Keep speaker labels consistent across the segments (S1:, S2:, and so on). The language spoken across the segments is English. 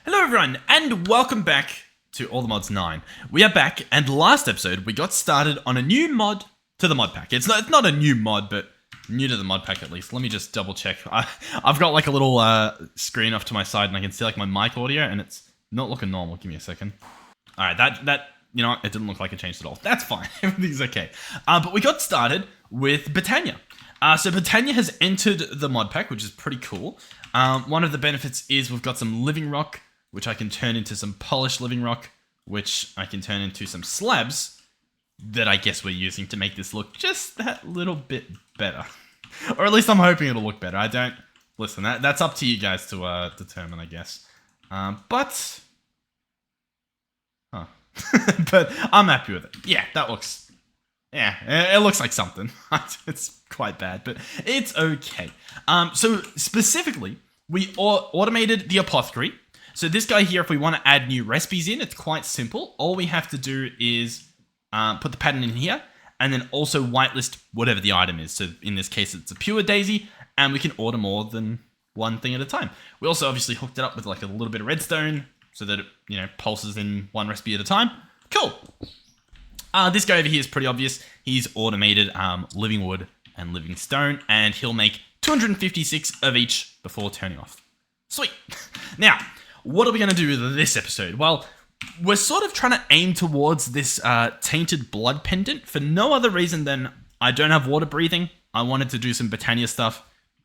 S1: Hello everyone, and welcome back to All the Mods 9. We are back, and last episode we got started on a new mod to the mod pack. It's not a new mod, but new to the mod pack at least. Let me just double check. I've got like a little screen off to my side, and I can see like my mic audio, and it's not looking normal. Give me a second. All right, that you know what? It didn't look like it changed at all. That's fine. Everything's okay. But we got started with Botania. So Botania has entered the mod pack, which is pretty cool. One of the benefits is we've got some living rock, which I can turn into some polished living rock, which I can turn into some slabs that I guess we're using to make this look just that little bit better. Or at least I'm hoping it'll look better. I don't... Listen, that's up to you guys to determine, I guess. But I'm happy with it. Yeah, that looks... Yeah, it looks like something. It's quite bad, but it's okay. So specifically, we automated the apothecary. So this guy here, if we want to add new recipes in, it's quite simple. All we have to do is put the pattern in here, and then also whitelist whatever the item is. So in this case, it's a pure daisy, and we can order more than one thing at a time. We also obviously hooked it up with like a little bit of redstone so that it, pulses in one recipe at a time. Cool. This guy over here is pretty obvious. He's automated living wood and living stone, and he'll make 256 of each before turning off. Sweet. Now, what are we going to do with this episode? Well, we're sort of trying to aim towards this tainted blood pendant for no other reason than I don't have water breathing. I wanted to do some Botania stuff.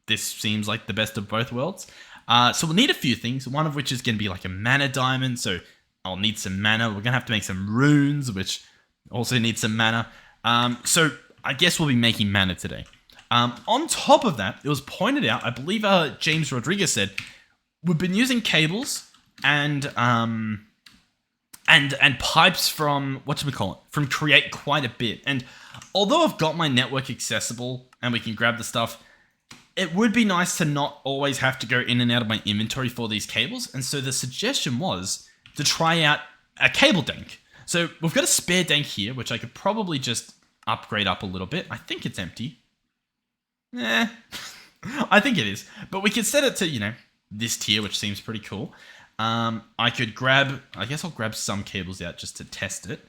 S1: This seems like the best of both worlds. So we'll need a few things, one of which is going to be like a mana diamond. So I'll need some mana. We're going to have to make some runes, which also need some mana. So I guess we'll be making mana today. On top of that, it was pointed out, I believe James Rodriguez said, we've been using cables and pipes from from Create quite a bit. And although I've got my network accessible and we can grab the stuff, it would be nice to not always have to go in and out of my inventory for these cables. And so the suggestion was to try out a cable dank. So we've got a spare dank here, which I could probably just upgrade up a little bit. I think it's empty. I think it is. But we could set it to, this tier, which seems pretty cool. I guess I'll grab some cables out just to test it.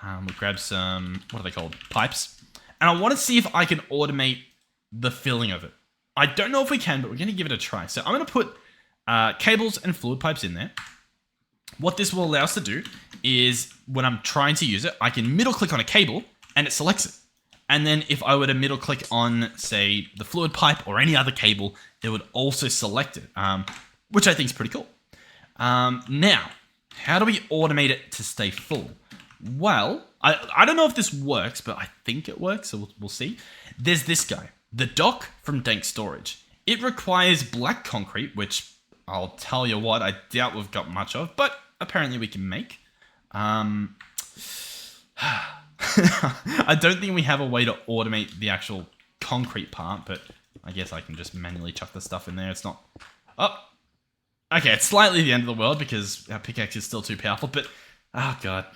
S1: We'll grab some, what are they called? Pipes. And I want to see if I can automate the filling of it. I don't know if we can, but we're going to give it a try. So I'm going to put cables and fluid pipes in there. What this will allow us to do is when I'm trying to use it, I can middle click on a cable and it selects it. And then if I were to middle click on, say, the fluid pipe or any other cable, it would also select it, which I think is pretty cool. Now, how do we automate it to stay full? Well, I don't know if this works, but I think it works, so we'll see. There's this guy, the dock from Dank Storage. It requires black concrete, which I'll tell you what, I doubt we've got much of, but apparently we can make. I don't think we have a way to automate the actual concrete part, but I guess I can just manually chuck the stuff in there. It's not... Oh! Okay, it's slightly the end of the world because our pickaxe is still too powerful, but... Oh, God.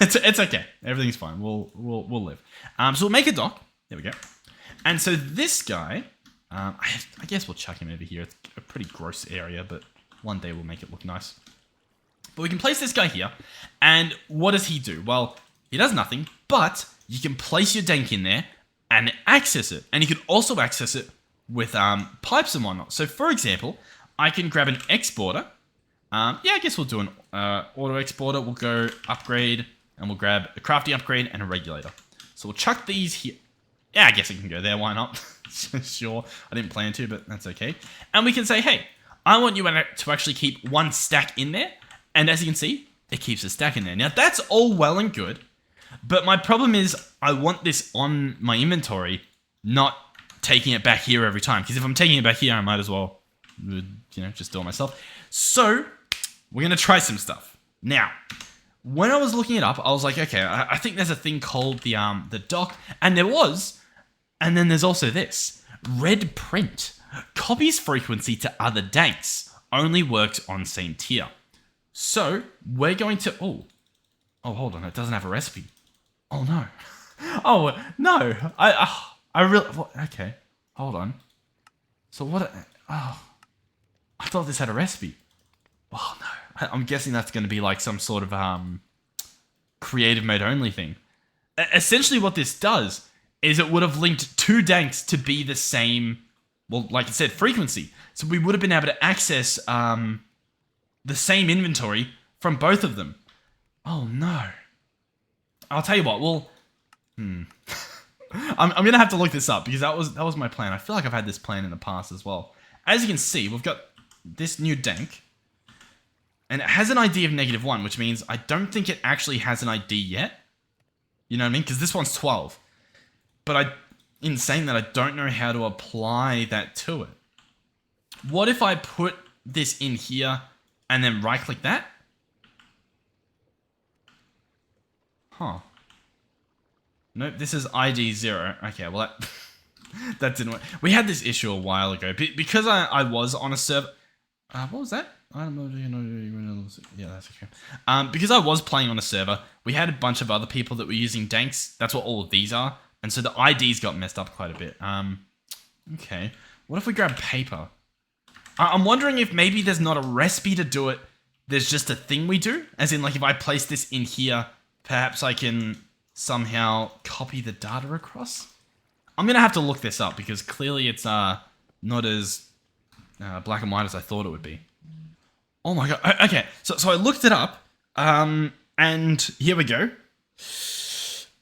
S1: It's okay. Everything's fine. We'll live. So we'll make a dock. There we go. And so this guy... I guess we'll chuck him over here. It's a pretty gross area, but one day we'll make it look nice. But we can place this guy here, and what does he do? Well, he does nothing, but you can place your dank in there and access it. And you can also access it with pipes and whatnot. So for example, I can grab an exporter. I guess we'll do an auto exporter. We'll go upgrade, and we'll grab a crafting upgrade and a regulator. So we'll chuck these here. Yeah, I guess it can go there. Why not? Sure, I didn't plan to, but that's okay. And we can say, hey, I want you to actually keep one stack in there. And as you can see, it keeps a stack in there. Now, that's all well and good. But my problem is I want this on my inventory, not taking it back here every time. Because if I'm taking it back here, I might as well, just do it myself. So we're going to try some stuff. Now, when I was looking it up, I was like, okay, I think there's a thing called the dock. And there was. And then there's also this. Red print. Copies frequency to other danks. Only works on same tier. So we're going to... Oh, hold on. It doesn't have a recipe. Oh, no. Oh, no. I really... Okay. Hold on. So what... Oh. I thought this had a recipe. Oh, no. I'm guessing that's going to be like some sort of creative mode only thing. Essentially what this does is it would have linked two danks to be the same, well, like I said, frequency. So we would have been able to access the same inventory from both of them. Oh no. I'll tell you what, well, I'm going to have to look this up because that was my plan. I feel like I've had this plan in the past as well. As you can see, we've got this new dank. And it has an ID of -1, which means I don't think it actually has an ID yet. You know what I mean? Because this one's 12. But in saying that, I don't know how to apply that to it. What if I put this in here and then right-click that? Huh. Nope, this is ID 0. Okay, well, that didn't work. We had this issue a while ago. Because I was on a server... what was that? I don't know. Yeah, that's okay. Because I was playing on a server, we had a bunch of other people that were using danks. That's what all of these are. And so the IDs got messed up quite a bit. Okay. What if we grab paper? I'm wondering if maybe there's not a recipe to do it. There's just a thing we do. As in, like, if I place this in here, perhaps I can somehow copy the data across. I'm going to have to look this up because clearly it's not as black and white as I thought it would be. Oh my god. Okay, so I looked it up, and here we go.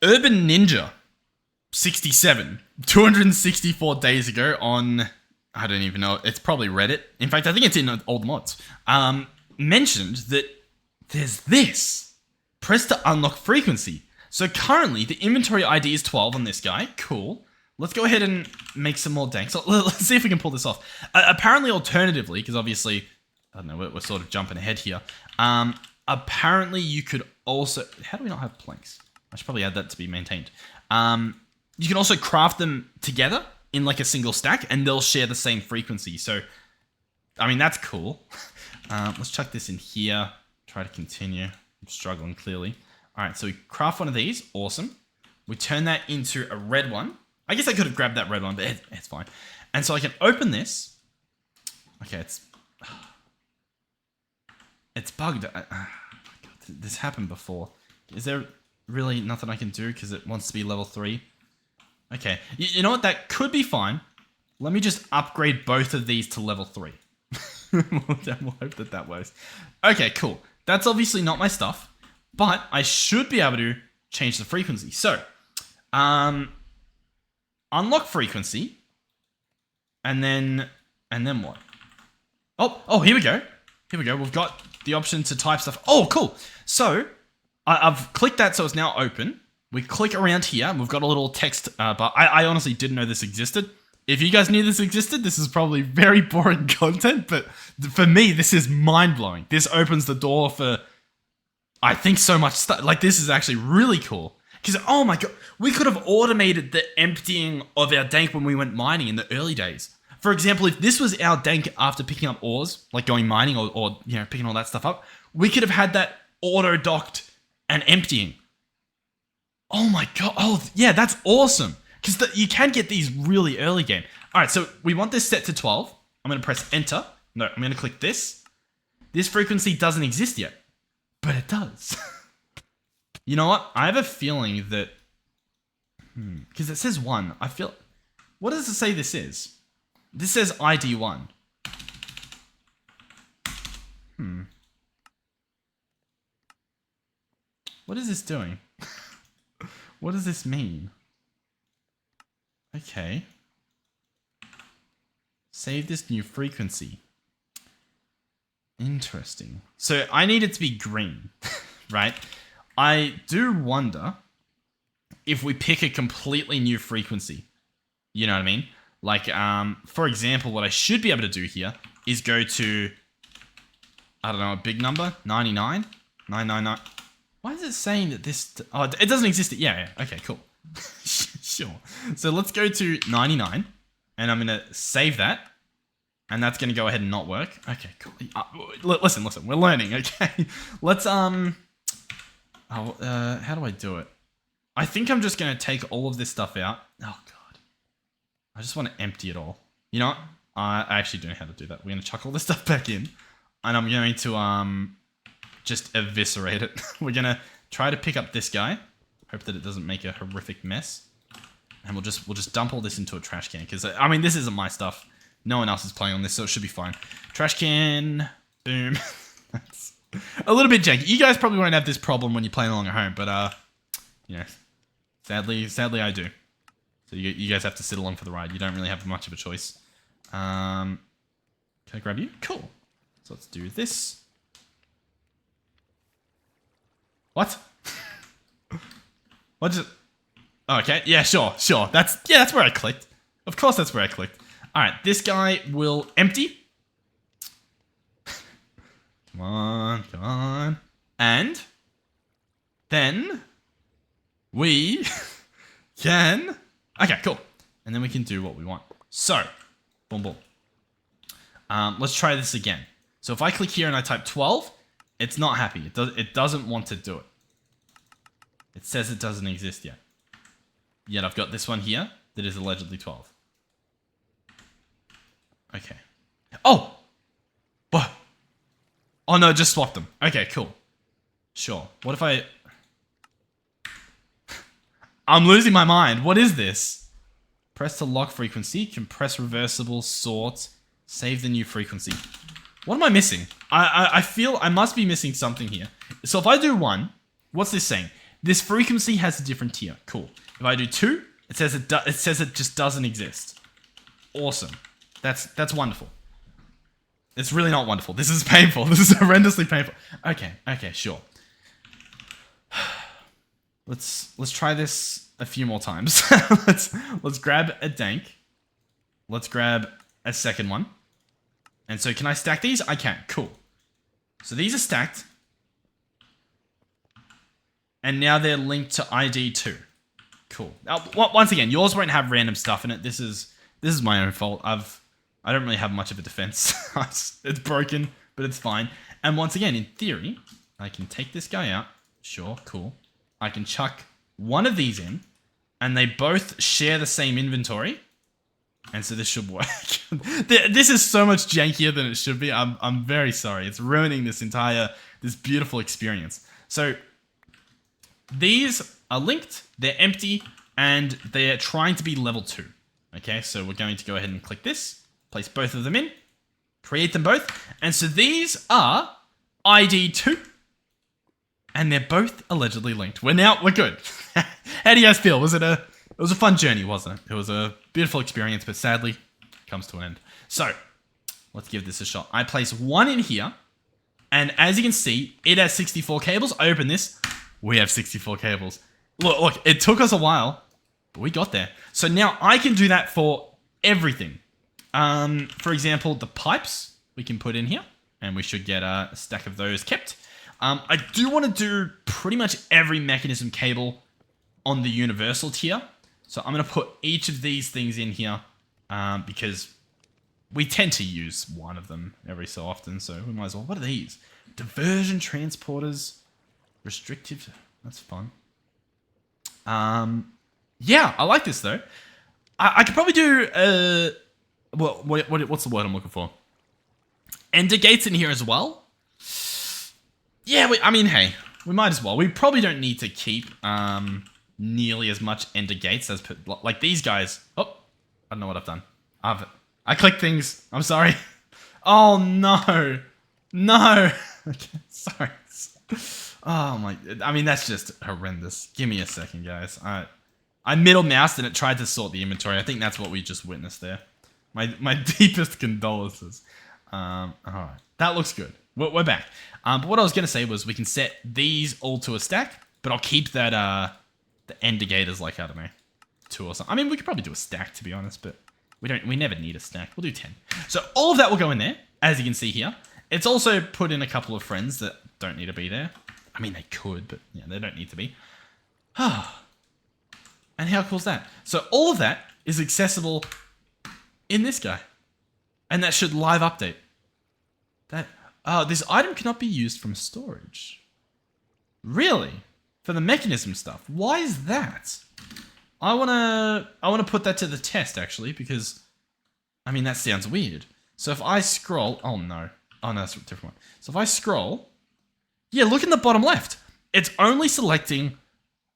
S1: Urban Ninja 67, 264 days ago on, I don't even know, it's probably Reddit. In fact, I think it's in old mods. Mentioned that there's this. Press to unlock frequency. So currently, the inventory ID is 12 on this guy. Cool. Let's go ahead and make some more danks. So let's see if we can pull this off. Apparently, alternatively, because obviously... I don't know, we're sort of jumping ahead here. Apparently, you could also... How do we not have planks? I should probably add that to be maintained. You can also craft them together in like a single stack, and they'll share the same frequency. So, I mean, that's cool. Let's chuck this in here. Try to continue. I'm struggling, clearly. All right, so we craft one of these. Awesome. We turn that into a red one. I guess I could have grabbed that red one, but it's fine. And so I can open this. Okay, it's bugged. This happened before. Is there really nothing I can do because it wants to be level 3? Okay. You know what? That could be fine. Let me just upgrade both of these to level 3. We'll hope that works. Okay, cool. That's obviously not my stuff, but I should be able to change the frequency. So, unlock frequency, and then what? Oh, here we go. Here we go. We've got the option to type stuff. Oh, cool. So I've clicked that, so it's now open. We click around here, and we've got a little text bar. I honestly didn't know this existed. If you guys knew this existed, this is probably very boring content, but for me, this is mind-blowing. This opens the door for, I think, so much stuff. Like, this is actually really cool. Because, oh my god, we could have automated the emptying of our dank when we went mining in the early days. For example, if this was our dank after picking up ores, like going mining or you know, picking all that stuff up, we could have had that auto-docked and emptying. Oh my god. Oh, yeah, that's awesome. Because you can get these really early game. All right, so we want this set to 12. I'm going to press enter. No, I'm going to click this. This frequency doesn't exist yet, but it does. You know what? I have a feeling that... Because it says 1. I feel... What does it say this is? This says ID 1. What is this doing? What does this mean? Okay. Save this new frequency. Interesting. So I need it to be green, right? I do wonder if we pick a completely new frequency. You know what I mean? Like, for example, what I should be able to do here is go to, I don't know, a big number, 99, 999. Why is it saying that this, oh, it doesn't exist. Yeah, okay, cool. Sure. So let's go to 99, and I'm going to save that, and that's going to go ahead and not work. Okay, cool. Listen, we're learning, okay? Let's, how do I do it? I think I'm just going to take all of this stuff out. Oh, God. I just want to empty it all. You know what? I actually don't know how to do that. We're going to chuck all this stuff back in, and I'm going to, just eviscerate it. We're going to try to pick up this guy. Hope that it doesn't make a horrific mess. And we'll just dump all this into a trash can. Because, I mean, this isn't my stuff. No one else is playing on this, so it should be fine. Trash can. Boom. That's a little bit janky. You guys probably won't have this problem when you're playing along at home. But, you know, sadly I do. So you guys have to sit along for the ride. You don't really have much of a choice. Can I grab you? Cool. So let's do this. What? What is it? Oh, okay. Yeah, sure. That's where I clicked. Of course that's where I clicked. Alright, this guy will empty. Come on. And then we can... Okay, cool. And then we can do what we want. So, boom, boom. Let's try this again. So if I click here and I type 12, it's not happy. It doesn't want to do it. It says it doesn't exist yet. Yet I've got this one here that is allegedly 12. Okay. Oh! What? Oh no, just swapped them. Okay, cool. Sure. What if I... I'm losing my mind. What is this? Press to lock frequency, compress reversible, sort, save the new frequency. What am I missing? I feel I must be missing something here. So if I do 1, what's this saying? This frequency has a different tier. Cool. If I do 2, it says it just doesn't exist. Awesome. That's wonderful. It's really not wonderful. This is painful. This is horrendously painful. Okay, sure. Let's try this a few more times. let's grab a dank. Let's grab a second one. And so can I stack these? I can. Cool. So these are stacked. And now they're linked to ID 2. Cool. Now, once again, yours won't have random stuff in it. This is my own fault. I don't really have much of a defense. It's broken, but it's fine. And once again, in theory, I can take this guy out. Sure, cool. I can chuck one of these in, and they both share the same inventory. And so this should work. This is so much jankier than it should be. I'm very sorry. It's ruining this beautiful experience. So these are linked, they're empty, and they're trying to be level 2. Okay, so we're going to go ahead and click this, place both of them in, create them both, and so these are ID 2, and they're both allegedly linked. We're good. How do you guys feel? It was a fun journey, wasn't it? It was a beautiful experience, but sadly, it comes to an end. So, let's give this a shot. I place one in here, and as you can see, it has 64 cables. I open this, we have 64 cables. Look, it took us a while, but we got there. So now I can do that for everything. For example, the pipes we can put in here, and we should get a stack of those kept. I do want to do pretty much every mechanism cable on the universal tier. So I'm going to put each of these things in here because we tend to use one of them every so often. So we might as well. What are these? Diversion transporters. Restrictive. That's fun. Yeah, I like this though. I could probably do what's the word I'm looking for? Ender gates in here as well. Yeah, I mean, hey, we might as well. We probably don't need to keep nearly as much ender gates as like these guys. Oh, I don't know what I've done. I clicked things. I'm sorry. Oh no, no. Okay, sorry. Oh my, I mean, that's just horrendous. Give me a second, guys. I middle moused and it tried to sort the inventory. I think that's what we just witnessed there. My deepest condolences. All right, that looks good. We're back. But what I was going to say was we can set these all to a stack, but I'll keep that, the ender gators like, I don't know, 2 or something. I mean, we could probably do a stack, to be honest, but we never need a stack. We'll do 10. So all of that will go in there, as you can see here. It's also put in a couple of friends that don't need to be there. I mean, they could, but yeah, they don't need to be. And how cool is that? So all of that is accessible in this guy. And that should live update. This item cannot be used from storage. Really? For the mechanism stuff. Why is that? I wanna put that to the test actually, because I mean that sounds weird. So if I scroll, oh no, that's a different one. So if I scroll, Yeah, look in the bottom left. It's only selecting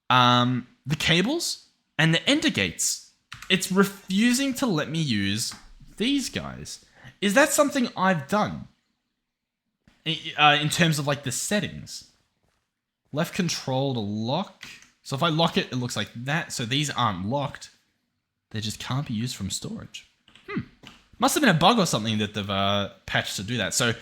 S1: the cables and the ender gates. It's refusing to let me use these guys. Is that something I've done? In terms of like the settings. Left control to lock. So if I lock it, it looks like that. So these aren't locked. They just can't be used from storage. Must have been a bug or something that they've patched to do that. So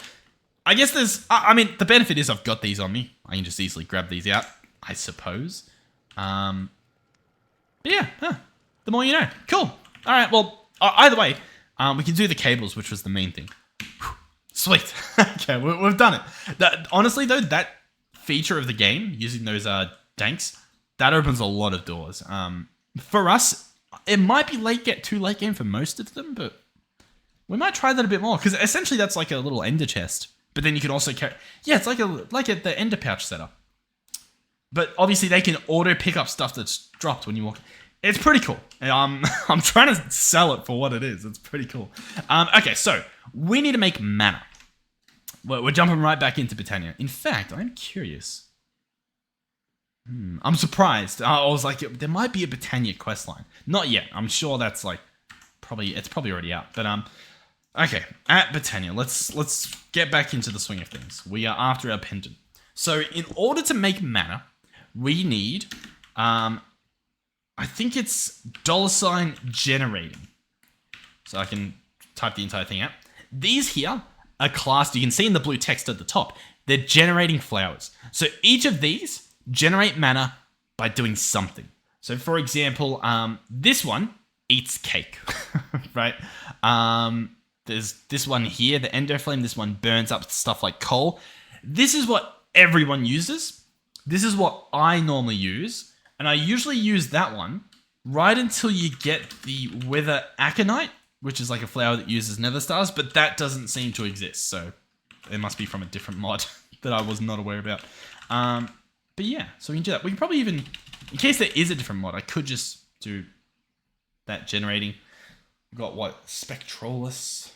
S1: I guess there's... I mean, the benefit is I've got these on me. I can just easily grab these out, I suppose. But yeah, the more you know. Cool. All right, well, either way, we can do the cables, which was the main thing. Whew. Sweet. Okay, we've done it. Honestly, though, that feature of the game, using those danks, that opens a lot of doors. For us, it might be too late game for most of them, but we might try that a bit more, because essentially that's like a little ender chest. But then you can also carry... Yeah, it's like the ender pouch setup. But obviously they can auto pick up stuff that's dropped when you walk. It's pretty cool. I'm trying to sell it for what it is. It's pretty cool. Okay, so we need to make mana. We're jumping right back into Botania. In fact, I'm curious. I'm surprised. I was like, there might be a Botania questline. Not yet. I'm sure that's like it's probably already out. But okay, at Botania, let's get back into the swing of things. We are after our pendant. So in order to make mana, we need, I think it's $generating. So I can type the entire thing out. These here are classed, you can see in the blue text at the top, they're generating flowers. So each of these generate mana by doing something. So for example, this one eats cake, right? There's this one here, the Ender Flame. This one burns up stuff like coal. This is what everyone uses. This is what I normally use. And I usually use that one right until you get the Wither Aconite, which is like a flower that uses nether stars, but that doesn't seem to exist. So it must be from a different mod that I was not aware about. But yeah, so we can do that. We can probably even, in case there is a different mod, I could just do that generating. We've got what? Spectrolis.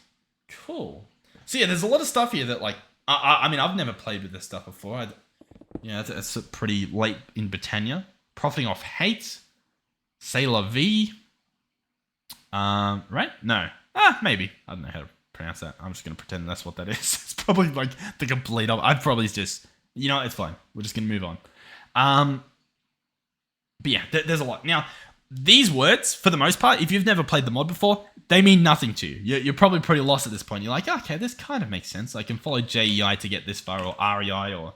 S1: Cool. So yeah, there's a lot of stuff here that like, I mean, I've never played with this stuff before. It's pretty late in Botania. Profiting off hate. C'est la vie. Right? No. Maybe. I don't know how to pronounce that. I'm just going to pretend that's what that is. It's probably like the complete of... I'd probably just... You know, it's fine. We're just going to move on. But yeah, there's a lot. Now, these words, for the most part, if you've never played the mod before, they mean nothing to you. You're probably pretty lost at this point. You're like, okay, this kind of makes sense. I can follow JEI to get this far, or REI, or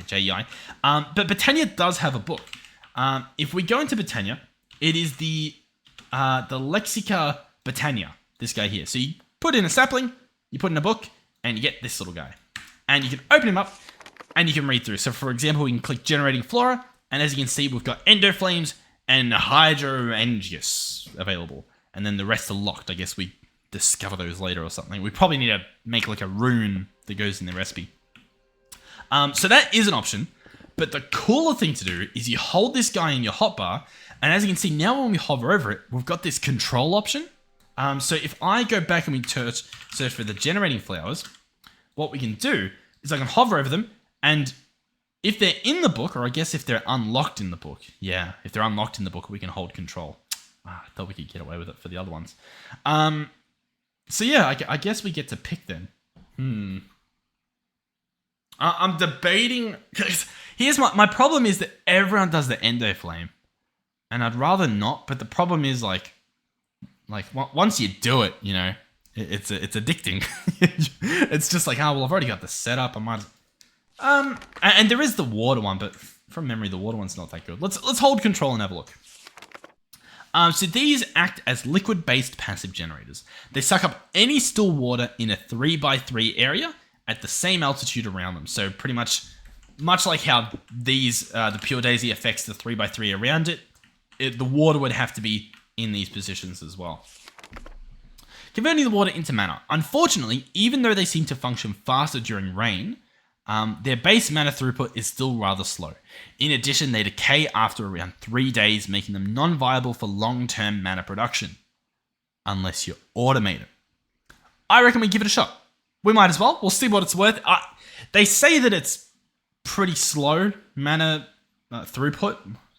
S1: JEI. But Botania does have a book. If we go into Botania, it is the Lexica Botania, this guy here. So you put in a sapling, you put in a book, and you get this little guy. And you can open him up, and you can read through. So for example, we can click Generating Flora, and as you can see, we've got Endo Flames and Hydroangius available. And then the rest are locked. I guess we discover those later or something. We probably need to make like a rune that goes in the recipe. So that is an option. But the cooler thing to do is you hold this guy in your hotbar, and as you can see now when we hover over it, we've got this control option. So if I go back and we search for the generating flowers, what we can do is I can hover over them, and if they're in the book, or I guess if they're unlocked in the book, yeah, if they're unlocked in the book, we can hold control. I thought we could get away with it for the other ones. So yeah, I guess we get to pick them. I'm debating. Here's my problem is that everyone does the Endo Flame, and I'd rather not. But the problem is like once you do it, you know, it's addicting. It's just like, well, I've already got the setup. I might. And there is the water one, but from memory, the water one's not that good. Let's hold control and have a look. So these act as liquid-based passive generators. They suck up any still water in a 3x3 area at the same altitude around them. So pretty much like how these the Pure Daisy affects the 3x3 around it, the water would have to be in these positions as well. Converting the water into mana. Unfortunately, even though they seem to function faster during rain, their base mana throughput is still rather slow. In addition, they decay after around 3 days, making them non-viable for long-term mana production. Unless you automate it. I reckon we give it a shot. We might as well. We'll see what it's worth. They say that it's pretty slow mana throughput.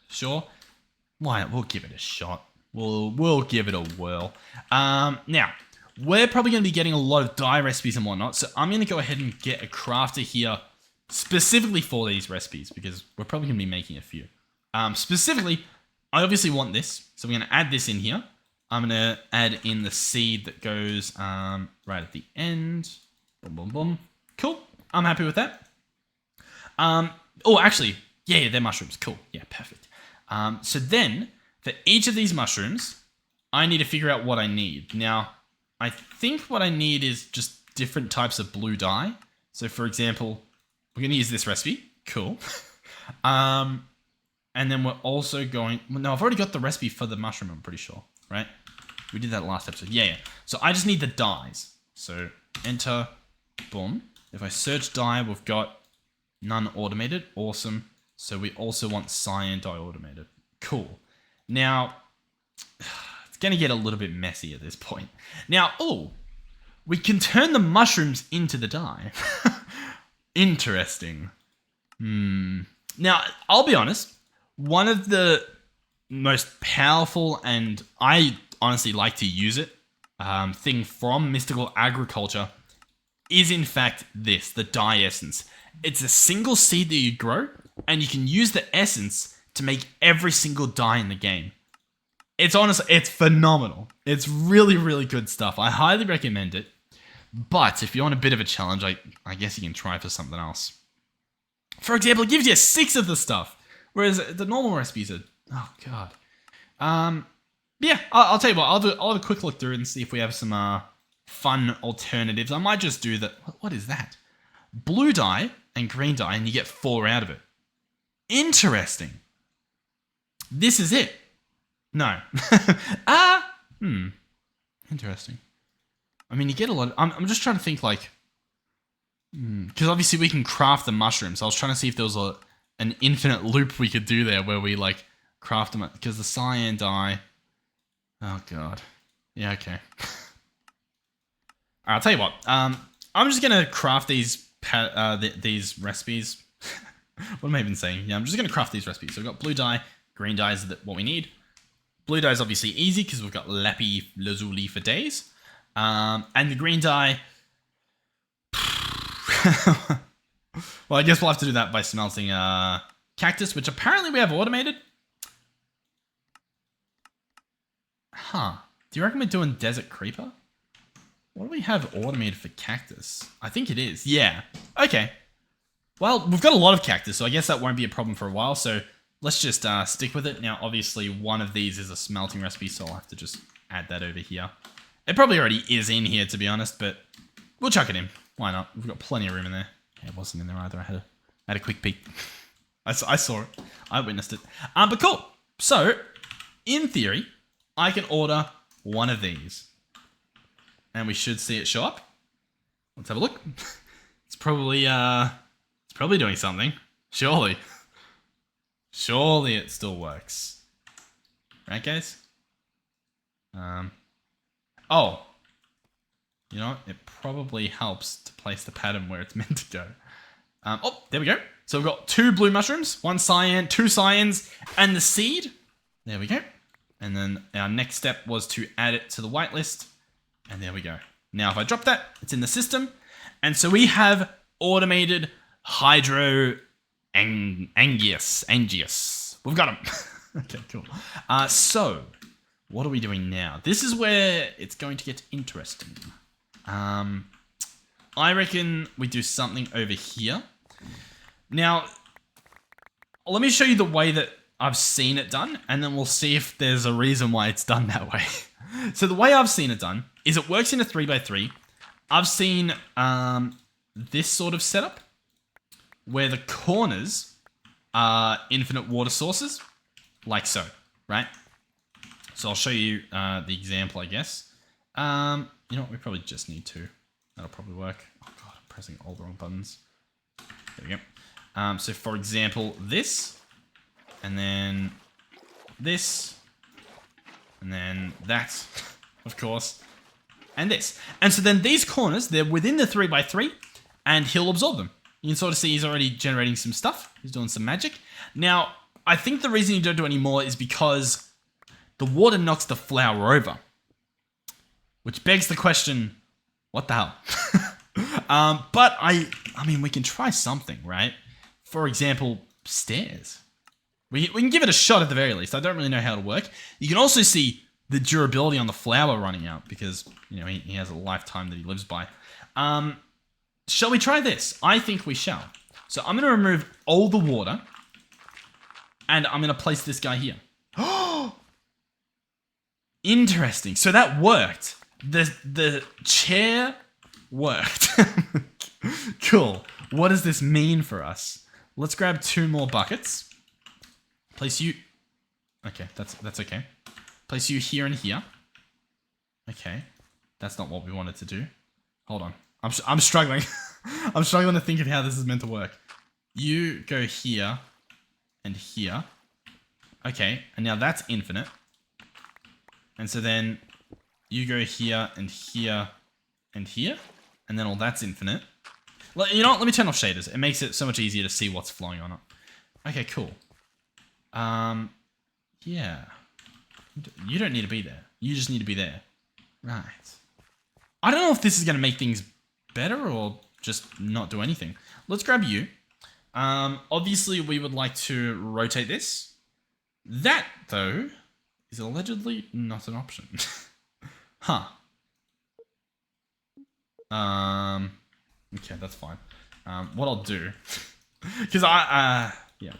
S1: Sure. Why not? We'll give it a shot. We'll give it a whirl. Now, we're probably going to be getting a lot of dye recipes and whatnot, so I'm going to go ahead and get a crafter here specifically for these recipes, because we're probably going to be making a few. Specifically, I obviously want this, so we're going to add this in here. I'm going to add in the seed that goes right at the end. Boom, boom, boom. Cool. I'm happy with that. Oh, actually, yeah, they're mushrooms. Cool. Yeah, perfect. So then, for each of these mushrooms, I need to figure out what I need. Now, I think what I need is just different types of blue dye. So, for example, we're going to use this recipe. Cool. And then we're also going... No, I've already got the recipe for the mushroom, I'm pretty sure. Right? We did that last episode. Yeah. So, I just need the dyes. So, enter. Boom. If I search dye, we've got none automated. Awesome. So, we also want cyan dye automated. Cool. Now, it's going to get a little bit messy at this point. Now, we can turn the mushrooms into the dye. Interesting. Now, I'll be honest. One of the most powerful, and I honestly like to use it, thing from Mystical Agriculture is in fact this, the dye essence. It's a single seed that you grow, and you can use the essence to make every single dye in the game. It's phenomenal. It's really, really good stuff. I highly recommend it. But if you want a bit of a challenge, I guess you can try for something else. For example, it gives you 6 of the stuff, whereas the normal recipes are... Oh, God. Yeah, I'll tell you what. I'll have a quick look through and see if we have some fun alternatives. I might just do that. What is that? Blue dye and green dye, and you get 4 out of it. Interesting. This is it. No. Interesting. I mean, you get a lot... I'm just trying to think, like... Because obviously we can craft the mushrooms. I was trying to see if there was an infinite loop we could do there where we, like, craft them. Because the cyan dye... Oh, God. Yeah, okay. Alright, I'll tell you what. I'm just going to craft these recipes. What am I even saying? Yeah, I'm just going to craft these recipes. So we've got blue dye, green dye is what we need. Blue dye is obviously easy because we've got Lappy Lazuli for days. And the green dye... Well, I guess we'll have to do that by smelting cactus, which apparently we have automated. Huh. Do you reckon we're doing desert creeper? What do we have automated for cactus? I think it is. Yeah. Okay. Well, we've got a lot of cactus, so I guess that won't be a problem for a while. So let's just stick with it. Now, obviously, one of these is a smelting recipe, so I'll have to just add that over here. It probably already is in here, to be honest, but we'll chuck it in. Why not? We've got plenty of room in there. Yeah, it wasn't in there either. I had a quick peek. I saw it. I witnessed it. But cool. So, in theory, I can order one of these. And we should see it show up. Let's have a look. It's probably doing something. Surely. Surely it still works. Right, guys? Oh. You know what? It probably helps to place the pattern where it's meant to go. Oh, there we go. So we've got 2 blue mushrooms, 1 cyan, 2 cyans, and the seed. There we go. And then our next step was to add it to the whitelist. And there we go. Now, if I drop that, it's in the system. And so we have automated Hydro Angius. We've got them. Okay, cool. So, what are we doing now? This is where it's going to get interesting. I reckon we do something over here. Now, let me show you the way that I've seen it done, and then we'll see if there's a reason why it's done that way. So the way I've seen it done is it works in a 3x3. I've seen this sort of setup where the corners are infinite water sources, like so, right? So I'll show you the example, I guess. You know what? We probably just need 2. That'll probably work. Oh god, I'm pressing all the wrong buttons. There we go. So for example, this, and then this, and then that, of course, and this. And so then these corners, they're within the 3x3, and he'll absorb them. You can sort of see he's already generating some stuff. He's doing some magic. Now, I think the reason you don't do any more is because the water knocks the flower over. Which begs the question, what the hell? But I mean, we can try something, right? For example, stairs. We can give it a shot at the very least. I don't really know how it'll work. You can also see the durability on the flower running out because, you know, he has a lifetime that he lives by. Shall we try this? I think we shall. So I'm going to remove all the water and I'm going to place this guy here. Interesting. So that worked. The chair worked. Cool. What does this mean for us? Let's grab 2 more buckets. Place you... Okay, that's okay. Place you here and here. Okay. That's not what we wanted to do. Hold on. I'm struggling. I'm struggling to think of how this is meant to work. You go here and here. Okay, and now that's infinite. And so then you go here and here and here. And then all that's infinite. You know what? Let me turn off shaders. It makes it so much easier to see what's flowing on it. Okay, cool. Yeah. You don't need to be there. You just need to be there. Right. I don't know if this is going to make things better or just not do anything. Let's grab you. Obviously, we would like to rotate this. That, though, is allegedly not an option. Huh. Okay, that's fine. What I'll do... Because yeah.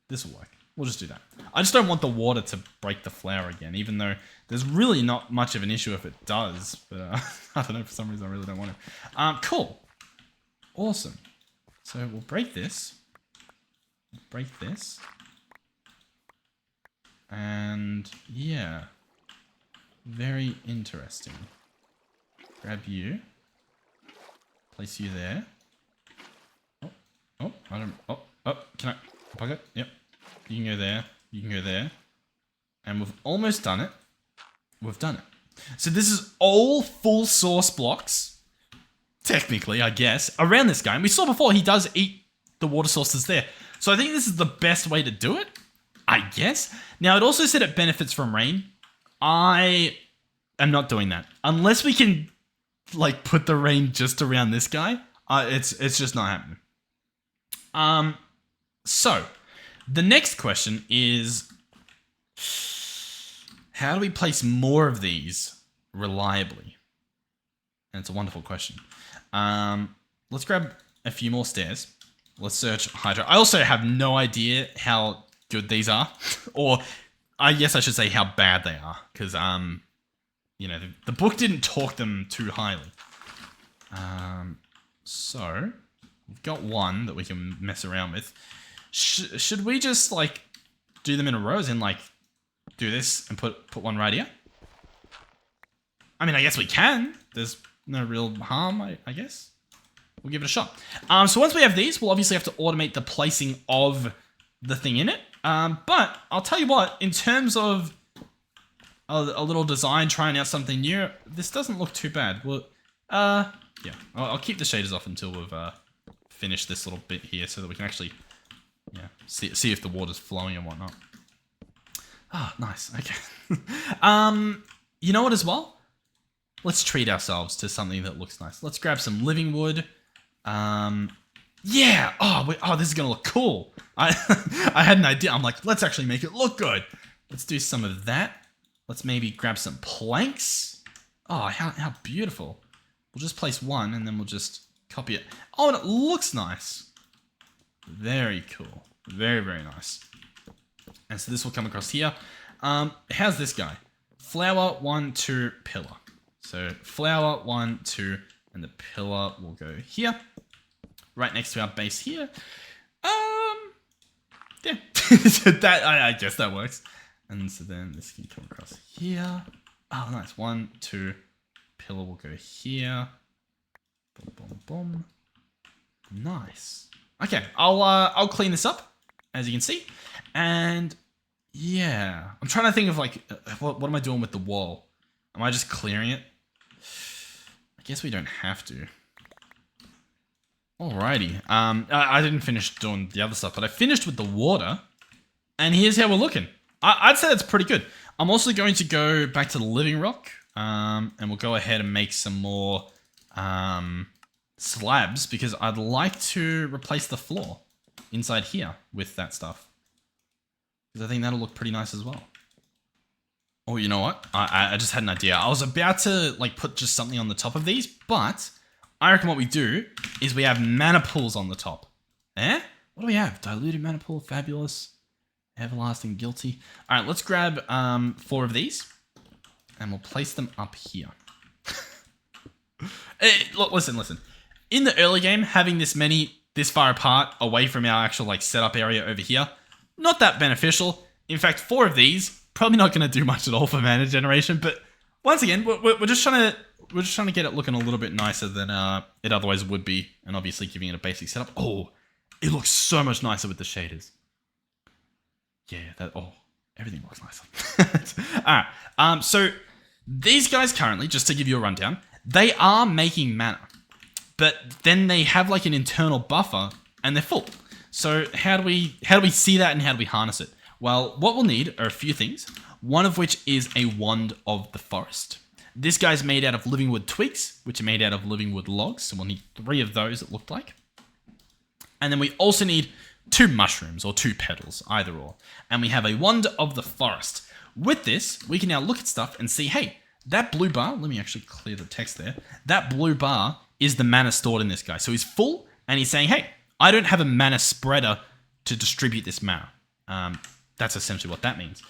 S1: This will work. We'll just do that. I just don't want the water to break the flower again, even though there's really not much of an issue if it does. But I don't know, for some reason I really don't want to. Cool. Awesome. So we'll break this. Break this. And yeah. Very interesting. Grab you. Place you there. I don't... can I... Pocket? Yep. You can go there. You can go there. And we've almost done it. We've done it. So this is all full source blocks. Technically, I guess. Around this guy. And we saw before he does eat the water sources there. So I think this is the best way to do it. I guess. Now, it also said it benefits from rain. I am not doing that. Unless we can, like, put the rain just around this guy. It's just not happening. So... The next question is, how do we place more of these reliably? And it's a wonderful question. Let's grab a few more stairs. Let's search Hydra. I also have no idea how good these are. Or, I guess I should say how bad they are. Because, you know, the book didn't talk them too highly. So, we've got one that we can mess around with. Should we just, like, do them in a row? As in, like, do this and put one right here? I mean, I guess we can. There's no real harm, I guess. We'll give it a shot. So once we have these, we'll obviously have to automate the placing of the thing in it. But I'll tell you what, in terms of a little design, trying out something new, this doesn't look too bad. Well, yeah. I'll keep the shaders off until we've finished this little bit here so that we can actually... Yeah, see if the water's flowing and whatnot. Ah, nice. Okay. You know what as well? Let's treat ourselves to something that looks nice. Let's grab some living wood. Yeah. Oh, this is gonna look cool. I had an idea. I'm like, let's actually make it look good. Let's do some of that. Let's maybe grab some planks. Oh, how beautiful. We'll just place one and then we'll just copy it. Oh, and it looks nice. Very cool. Very, very nice. And so this will come across here. How's this guy? Flower, 1, 2, pillar. So flower, 1, 2, and the pillar will go here. Right next to our base here. Yeah. That, I guess that works. And so then this can come across here. Oh, nice. 1, 2, pillar will go here. Boom, boom, boom. Nice. Okay, I'll clean this up, as you can see, and yeah, I'm trying to think of like, what am I doing with the wall? Am I just clearing it? I guess we don't have to. Alrighty. I didn't finish doing the other stuff, but I finished with the water. And here's how we're looking. I'd say that's pretty good. I'm also going to go back to the living rock. And we'll go ahead and make some more slabs because I'd like to replace the floor inside here with that stuff. Because I think that'll look pretty nice as well. Oh, you know what? I just had an idea. I was about to like put just something on the top of these, but I reckon what we do is we have mana pools on the top. Eh? What do we have? Diluted mana pool, fabulous, everlasting, guilty. All right, let's grab 4 of these and we'll place them up here. Look, listen. In the early game, having this far apart away from our actual like setup area over here, not that beneficial. In fact, 4 of these, probably not going to do much at all for mana generation, but once again, we're just trying to get it looking a little bit nicer than it otherwise would be, and obviously giving it a basic setup. Oh, it looks so much nicer with the shaders. Yeah, everything looks nicer. All right, so these guys currently, just to give you a rundown, they are making mana, but then they have like an internal buffer and they're full. So how do we see that and how do we harness it? Well, what we'll need are a few things, one of which is a Wand of the Forest. This guy's made out of living wood twigs, which are made out of living wood logs, so we'll need 3 of those, it looked like. And then we also need 2 mushrooms, or 2 petals, either or. And we have a Wand of the Forest. With this, we can now look at stuff and see, hey, that blue bar, let me actually clear the text there, that blue bar is the mana stored in this guy. So he's full, and he's saying, hey, I don't have a mana spreader to distribute this mana. That's essentially what that means.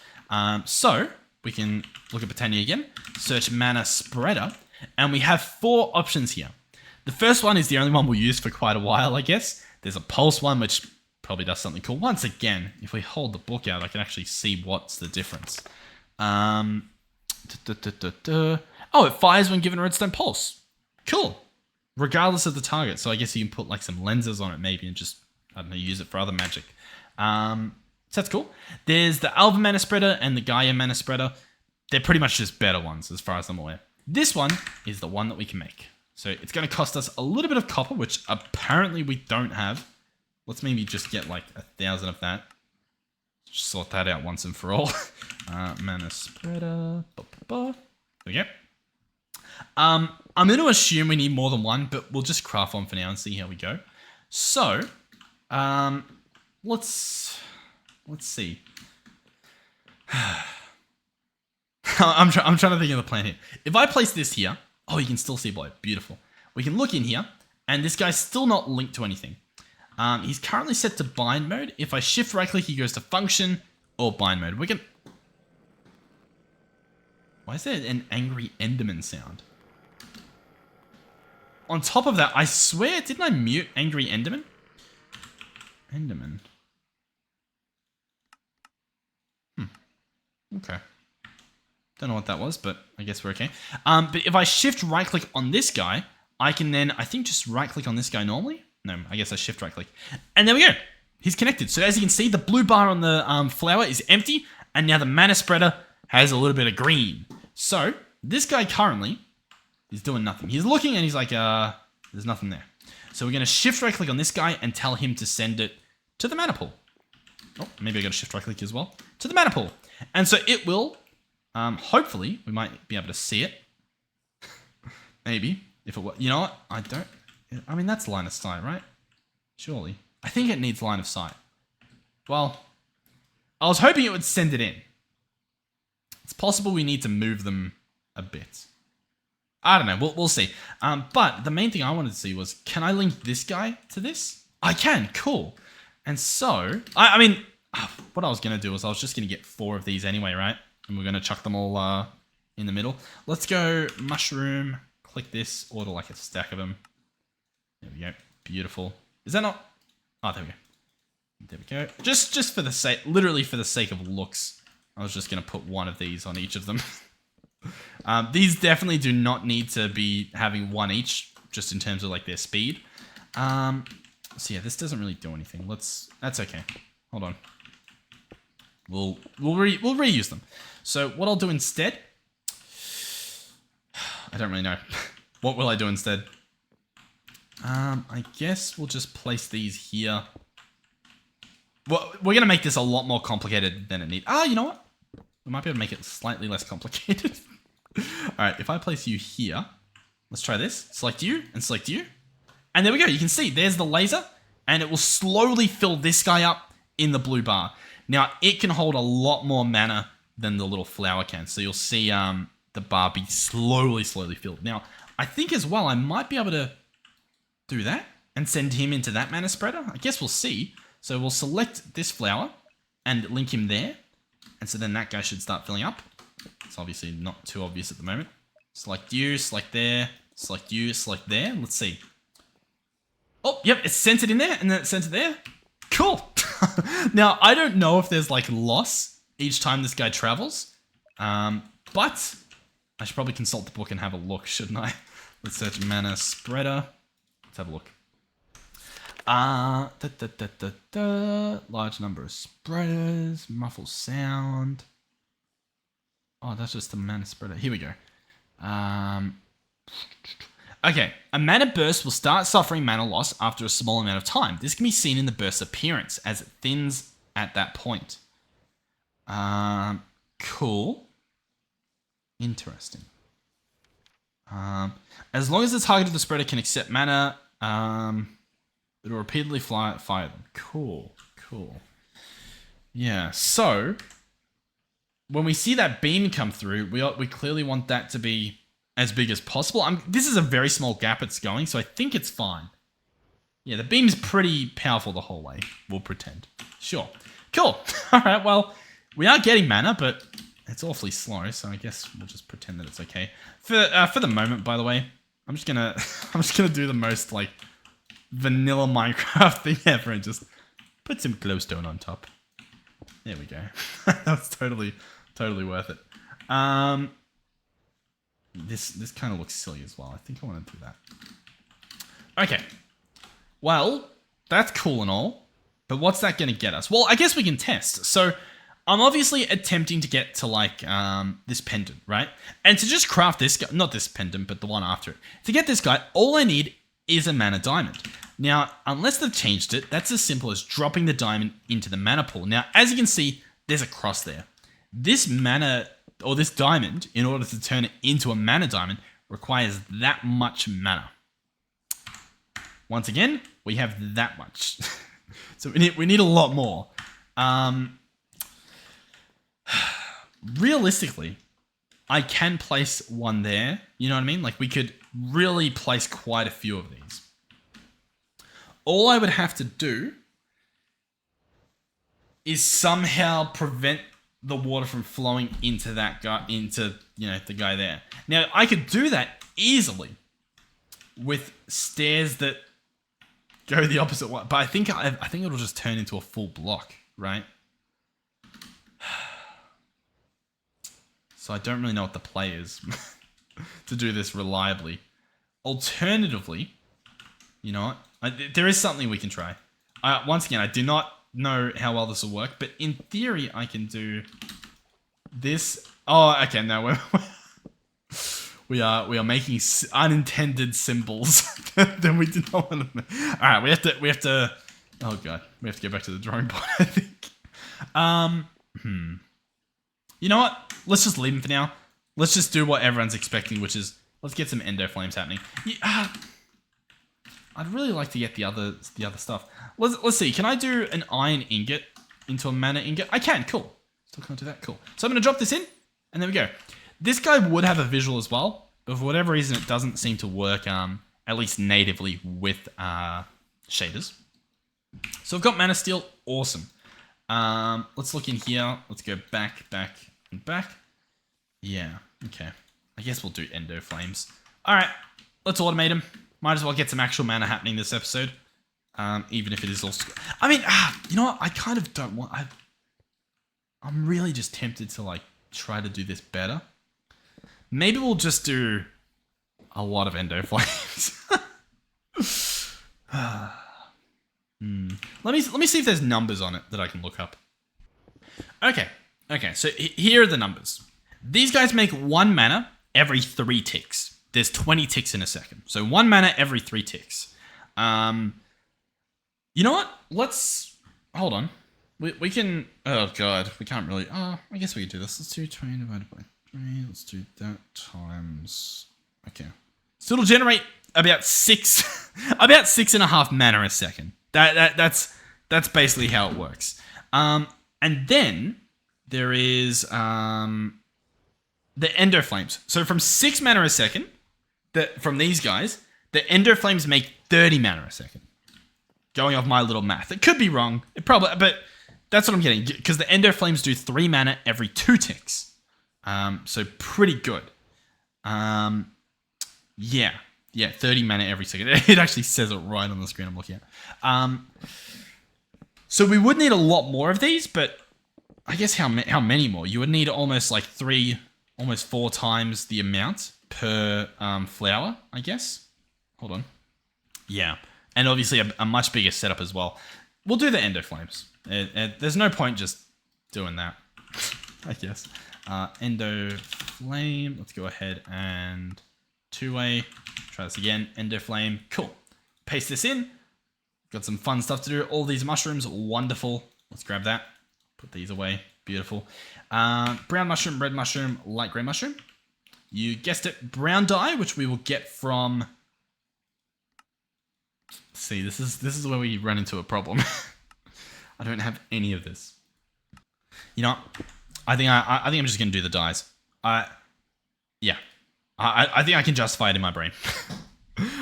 S1: So we can look at Botania again, search mana spreader, and we have 4 options here. The first one is the only one we'll use for quite a while, I guess. There's a pulse one, which probably does something cool. Once again, if we hold the book out, I can actually see what's the difference. Oh, it fires when given a redstone pulse. Cool. Regardless of the target. So I guess you can put like some lenses on it maybe and just, I don't know, use it for other magic. So that's cool. There's the Alva mana spreader and the Gaia mana spreader. They're pretty much just better ones as far as I'm aware. This one is the one that we can make. So it's going to cost us a little bit of copper, which apparently we don't have. Let's maybe just get like 1,000 of that. Just sort that out once and for all. Mana spreader. There we go. I'm going to assume we need more than one, but we'll just craft one for now and see how we go. So, let's see. I'm trying to think of the plan here. If I place this here, oh, you can still see below. Beautiful. We can look in here, and this guy's still not linked to anything. He's currently set to bind mode. If I shift right click, he goes to function or bind mode. We can. Why is there an angry Enderman sound? On top of that, I swear, didn't I mute angry Enderman? Enderman. Okay. Don't know what that was, but I guess we're okay. But if I shift right click on this guy, I can then, I think, just right click on this guy normally. No, I guess I shift right click. And there we go. He's connected. So as you can see, the blue bar on the flower is empty. And now the mana spreader has a little bit of green. So this guy currently is doing nothing. He's looking and he's like, there's nothing there. So we're going to shift right click on this guy and tell him to send it to the mana pool. Oh, maybe I got to shift right click as well. To the mana pool. And so it will, hopefully, we might be able to see it. Maybe. If it were, you know what? I mean, that's line of sight, right? Surely. I think it needs line of sight. Well, I was hoping it would send it in. It's possible we need to move them a bit. I don't know. We'll see. But the main thing I wanted to see was, can I link this guy to this? I can. Cool. And so, I mean, what I was going to do was I was just going to get 4 of these anyway, right? And we're going to chuck them all in the middle. Let's go mushroom. Click this. Order like a stack of them. There we go. Beautiful. Is that not? Oh, there we go. There we go. Just for the sake, literally for the sake of looks, I was just going to put 1 of these on each of them. These definitely do not need to be having 1 each, just in terms of like their speed. So yeah, this doesn't really do anything. That's okay. Hold on. We'll reuse them. So what I'll do instead, I don't really know. What will I do instead? I guess we'll just place these here. Well, we're going to make this a lot more complicated than it needs. You know what? We might be able to make it slightly less complicated. All right, if I place you here, let's try this. Select you and select you. And there we go. You can see there's the laser, and it will slowly fill this guy up in the blue bar. Now, it can hold a lot more mana than the little flower can. So you'll see the bar be slowly filled. Now, I think as well, I might be able to do that and send him into that mana spreader. I guess we'll see. So we'll select this flower and link him there. And so then that guy should start filling up. It's obviously not too obvious at the moment. Select you, select there, select you, select there. Let's see. Oh, yep, it's sent it in there and then it's sent it there. Cool. Now, I don't know if there's like loss each time this guy travels. But I should probably consult the book and have a look, shouldn't I? Let's search mana spreader. Let's have a look. Large number of spreaders, muffle sound. Oh, that's just the mana spreader. Here we go. Okay, a mana burst will start suffering mana loss after a small amount of time. This can be seen in the burst's appearance as it thins at that point. Cool. Interesting. As long as the target of the spreader can accept mana, it'll repeatedly fire them. Cool. Yeah, so when we see that beam come through, we clearly want that to be as big as possible. This is a very small gap it's going, so I think it's fine. Yeah, the beam's pretty powerful the whole way. We'll pretend. Sure. Cool. All right, well, we are getting mana, but it's awfully slow, so I guess we'll just pretend that it's okay. For the moment, by the way, I'm just gonna do the most like vanilla Minecraft thing ever and just put some glowstone on top. There we go. That's totally worth it. This kind of looks silly as well. I think I want to do that. Okay. Well, that's cool and all, but what's that going to get us? Well, I guess we can test. So I'm obviously attempting to get to like this pendant, right? And to just craft this guy, not this pendant, but the one after it. To get this guy, all I need is a mana diamond. Now, unless they've changed it, that's as simple as dropping the diamond into the mana pool. Now, as you can see, there's a cross there. This mana, or this diamond, in order to turn it into a mana diamond, requires that much mana. Once again, we have that much. So we need a lot more. Realistically, I can place one there. You know what I mean? Like we could really place quite a few of these. All I would have to do is somehow prevent the water from flowing into that guy, the guy there. Now I could do that easily with stairs that go the opposite way, but I think it'll just turn into a full block, right? So I don't really know what the play is to do this reliably. Alternatively, you know what? There is something we can try. Once again, I do not know how well this will work, but in theory, I can do this. Oh, okay. No, we are making unintended symbols that we did not want to make. All right, we have to. Oh god, we have to go back to the drawing board. I think. You know what? Let's just leave him for now. Let's just do what everyone's expecting, which is let's get some endo flames happening. Yeah, I'd really like to get the other stuff. Let's see. Can I do an iron ingot into a mana ingot? I can. Cool. Still can't do that. Cool. So I'm gonna drop this in, and there we go. This guy would have a visual as well, but for whatever reason, it doesn't seem to work. At least natively with shaders. So I've got mana steel. Awesome. Let's look in here. Let's go back, and back. Yeah. Okay. I guess we'll do endo flames. All right. Let's automate them. Might as well get some actual mana happening this episode. Even if it is also... I mean, you know what? I kind of don't want... I'm really just tempted to, like, try to do this better. Maybe we'll just do a lot of endo flames. Let me see if there's numbers on it that I can look up. Okay, so here are the numbers. These guys make 1 mana every 3 ticks. There's 20 ticks in a second. So 1 mana every 3 ticks. You know what? Let's hold on. We can. Oh god, we can't really. I guess we could do this. Let's do 20 divided by 3. Let's do that times. Okay. So it'll generate about 6, about 6.5 mana a second. That's basically how it works. And then there is the Ender Flames. So from 6 mana a second, from these guys, the Ender Flames make 30 mana a second. Going off my little math, it could be wrong. It probably, but that's what I'm getting, because the Ender Flames do 3 mana every 2 ticks. So pretty good. Yeah, 30 mana every second. It actually says it right on the screen I'm looking at. So we would need a lot more of these, but I guess how many more? You would need almost like 4 times the amount per flower, I guess. Hold on. Yeah, and obviously a much bigger setup as well. We'll do the Ender Flames. There's no point just doing that, I guess. Ender Flame. Let's go ahead and 2-way. Try this again. Ender Flame. Cool. Paste this in. Got some fun stuff to do. All these mushrooms. Wonderful. Let's grab that. Put these away. Beautiful. Brown mushroom, red mushroom, light grey mushroom. You guessed it. Brown dye, which we will get from... See, this is where we run into a problem. I don't have any of this. You know, I think I'm just gonna do the dyes. Yeah, I think I can justify it in my brain.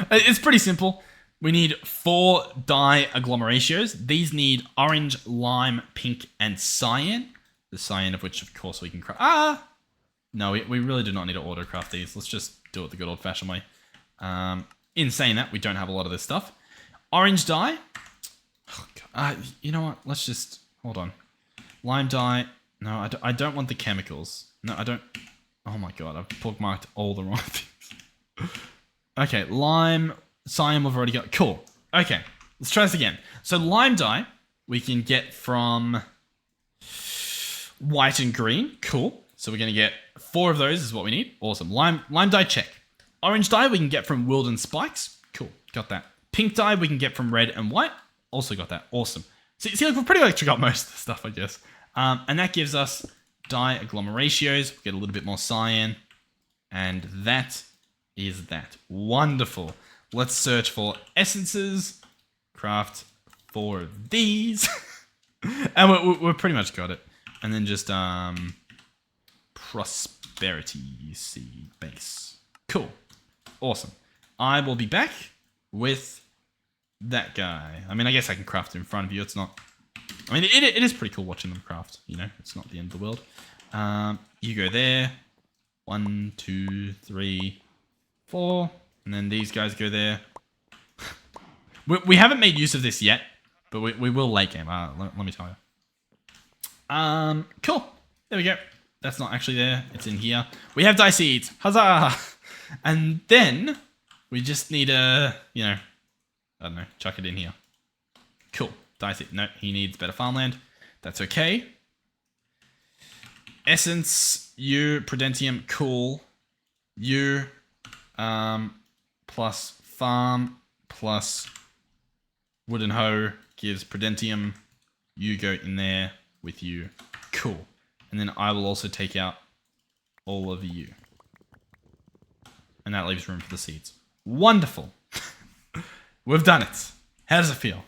S1: It's pretty simple. We need 4 dye agglomerations. These need orange, lime, pink, and cyan. The cyan of which, of course, we can craft. No, we really do not need to auto craft these. Let's just do it the good old-fashioned way. In saying that, we don't have a lot of this stuff. Orange dye. Oh, God. You know what? Let's just... Hold on. Lime dye. No, I don't want the chemicals. No, I don't... Oh my god, I've bookmarked all the wrong things. Okay, lime, cyan we've already got. Cool. Okay, let's try this again. So lime dye, we can get from white and green. Cool. So we're going to get 4 of those is what we need. Awesome. Lime dye, check. Orange dye, we can get from Wilden Spikes. Cool, got that. Pink dye, we can get from red and white. Also got that. Awesome. See, like, we've pretty much got most of the stuff, I guess. And that gives us dye agglomerations. We get a little bit more cyan. And that is that. Wonderful. Let's search for essences. Craft 4 of these. And we're pretty much got it. And then just prosperity seed base. Cool. Awesome. I will be back with that guy. I mean, I guess I can craft it in front of you. It's not... I mean, it is pretty cool watching them craft, you know? It's not the end of the world. You go there. 1, 2, 3, 4. And then these guys go there. We haven't made use of this yet, but we will late game. Let me tell you. Cool. There we go. That's not actually there. It's in here. We have dye seeds. Huzzah! And then we just need a, you know, I don't know, chuck it in here. Cool. Dye seed. No, he needs better farmland. That's okay. Essence, you, Prudentium, cool. You, plus farm, plus wooden hoe gives Prudentium. You go in there with you. Cool. And then I will also take out all of you. And that leaves room for the seeds. Wonderful. We've done it. How does it feel?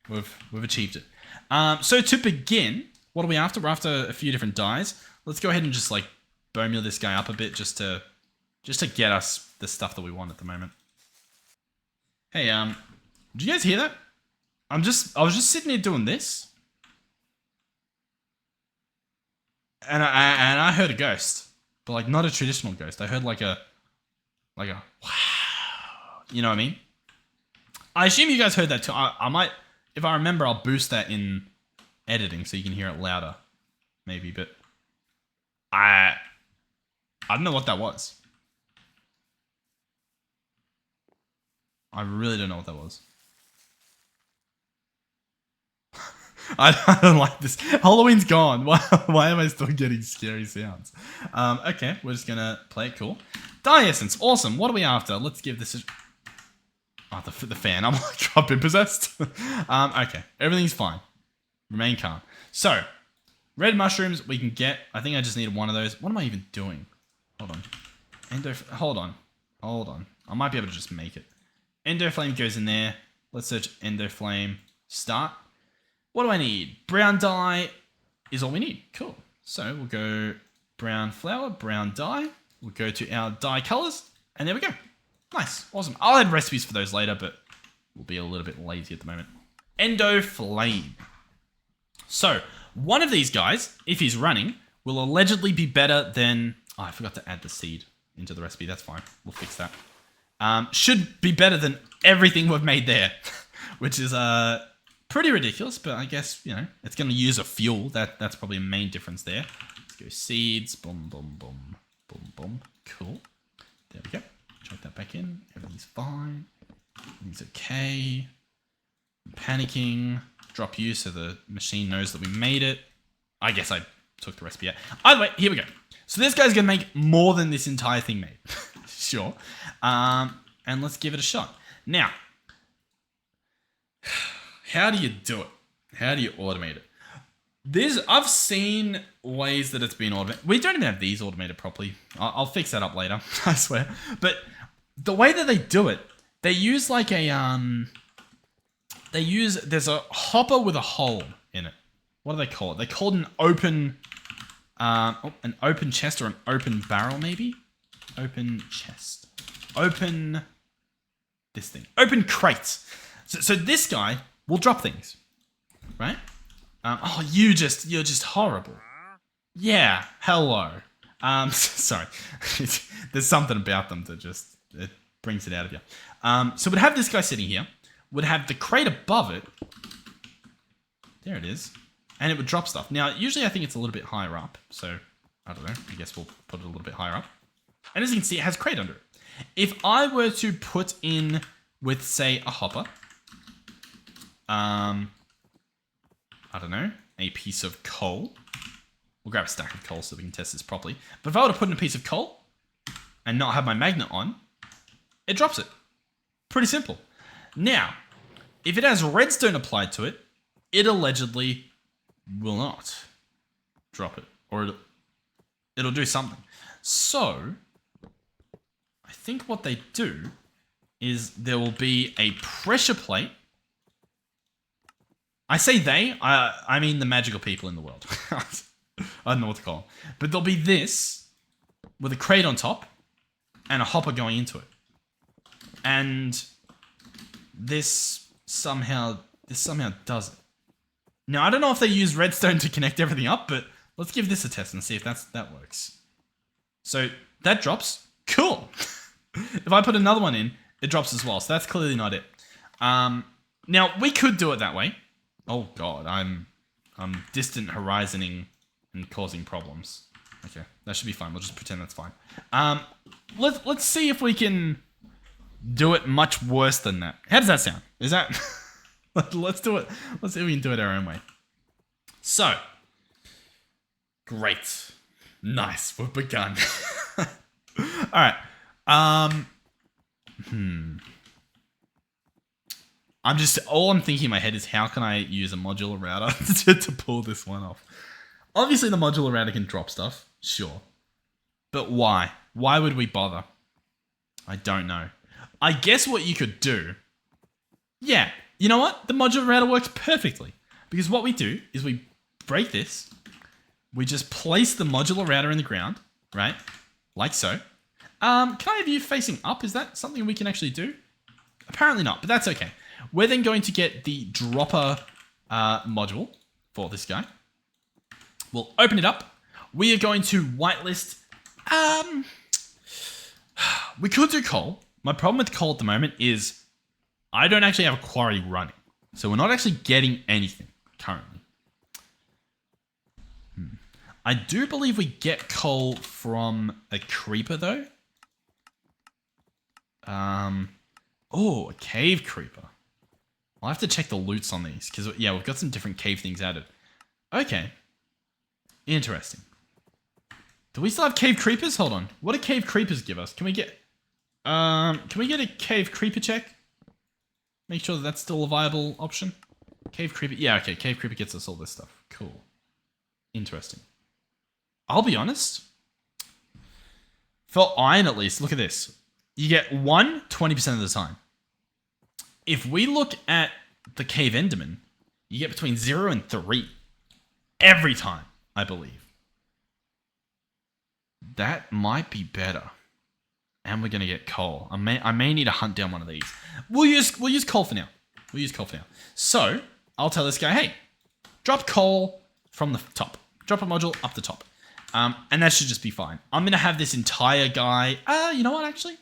S1: We've achieved it. So to begin, what are we after? We're after a few different dyes. Let's go ahead and just like bone meal this guy up a bit just to get us the stuff that we want at the moment. Hey, did you guys hear that? I was just sitting here doing this. And I heard a ghost. But like not a traditional ghost. I heard like a wow. You know what I mean? I assume you guys heard that too. I might, if I remember, I'll boost that in editing so you can hear it louder. Maybe, but I don't know what that was. I really don't know what that was. I don't like this. Halloween's gone. Why am I still getting scary sounds? Okay, we're just gonna play it cool. Dye essence, awesome. What are we after? Let's give this a... Oh, the fan. I'm like, I've been possessed. Okay, everything's fine. Remain calm. So, red mushrooms we can get. I think I just needed one of those. What am I even doing? Hold on. Hold on. I might be able to just make it. Endoflame goes in there. Let's search Endoflame. Start. What do I need? Brown dye is all we need. Cool. So we'll go brown flour, brown dye. We'll go to our dye colors, and there we go. Nice. Awesome. I'll add recipes for those later, but we'll be a little bit lazy at the moment. Endoflame. So, one of these guys, if he's running, will allegedly be better than... Oh, I forgot to add the seed into the recipe. That's fine. We'll fix that. Should be better than everything we've made there, which is pretty ridiculous, but I guess, you know, it's going to use a fuel. That's probably a main difference there. Let's go seeds. Boom, boom, boom, boom, boom. Cool. There we go. Chuck that back in. Everything's fine. Everything's okay. I'm panicking. Drop you so the machine knows that we made it. I guess I took the recipe out. Either way, here we go. So this guy's going to make more than this entire thing made. Sure. And let's give it a shot. Now, how do you do it? How do you automate it? I've seen ways that it's been automated. We don't even have these automated properly. I'll fix that up later, I swear. But the way that they do it, they use like a... There's a hopper with a hole in it. What do they call it? They call it an open... an open chest or an open barrel, maybe? Open chest. Open... This thing. Open crates. So this guy will drop things. Right? Oh, you're just horrible. Yeah, hello. Sorry. There's something about them that just... It brings it out of you. So we'd have this guy sitting here. Would have the crate above it. There it is. And it would drop stuff. Now, usually I think it's a little bit higher up. So, I don't know. I guess we'll put it a little bit higher up. And as you can see, it has crate under it. If I were to put in with, say, a hopper. I don't know. A piece of coal. We'll grab a stack of coal so we can test this properly. But if I were to put in a piece of coal and not have my magnet on, it drops it. Pretty simple. Now, if it has redstone applied to it, it allegedly will not drop it. Or it'll do something. So, I think what they do is there will be a pressure plate. I say they, I mean the magical people in the world. I don't know what to call them. But there'll be this with a crate on top and a hopper going into it. And... This somehow does it. Now, I don't know if they use redstone to connect everything up, but let's give this a test and see if that works. So, that drops. Cool. If I put another one in, it drops as well. So, that's clearly not it. Now, we could do it that way. Oh, God. I'm distant horizoning and causing problems. Okay, that should be fine. We'll just pretend that's fine. Let's see if we can... do it much worse than that. How does that sound? Is that... Let's do it. Let's see if we can do it our own way. So. Great. Nice. We've begun. Alright. All I'm thinking in my head is how can I use a modular router to pull this one off? Obviously the modular router can drop stuff. Sure. But why? Why would we bother? I don't know. I guess what you could do... Yeah, you know what? The modular router works perfectly. Because what we do is we break this. We just place the modular router in the ground. Right? Like so. Can I have you facing up? Is that something we can actually do? Apparently not, but that's okay. We're then going to get the dropper module for this guy. We'll open it up. We are going to whitelist... we could do coal. My problem with coal at the moment is I don't actually have a quarry running. So we're not actually getting anything currently. I do believe we get coal from a creeper though. Oh, a cave creeper. I'll have to check the loots on these because yeah, we've got some different cave things added. Okay. Interesting. Do we still have cave creepers? Hold on. What do cave creepers give us? Can we get a cave creeper check? Make sure that that's still a viable option. Cave Creeper. Yeah, okay. Cave Creeper gets us all this stuff. Cool. Interesting. I'll be honest. For iron, at least, look at this. You get 1 20% of the time. If we look at the Cave Enderman, you get between 0 and 3 every time, I believe. That might be better. And we're gonna get coal. I may need to hunt down one of these. We'll use coal for now. We'll use coal for now. So I'll tell this guy, hey, drop coal from the top. Drop a module up the top. And that should just be fine. I'm gonna have this entire guy. You know what? Actually,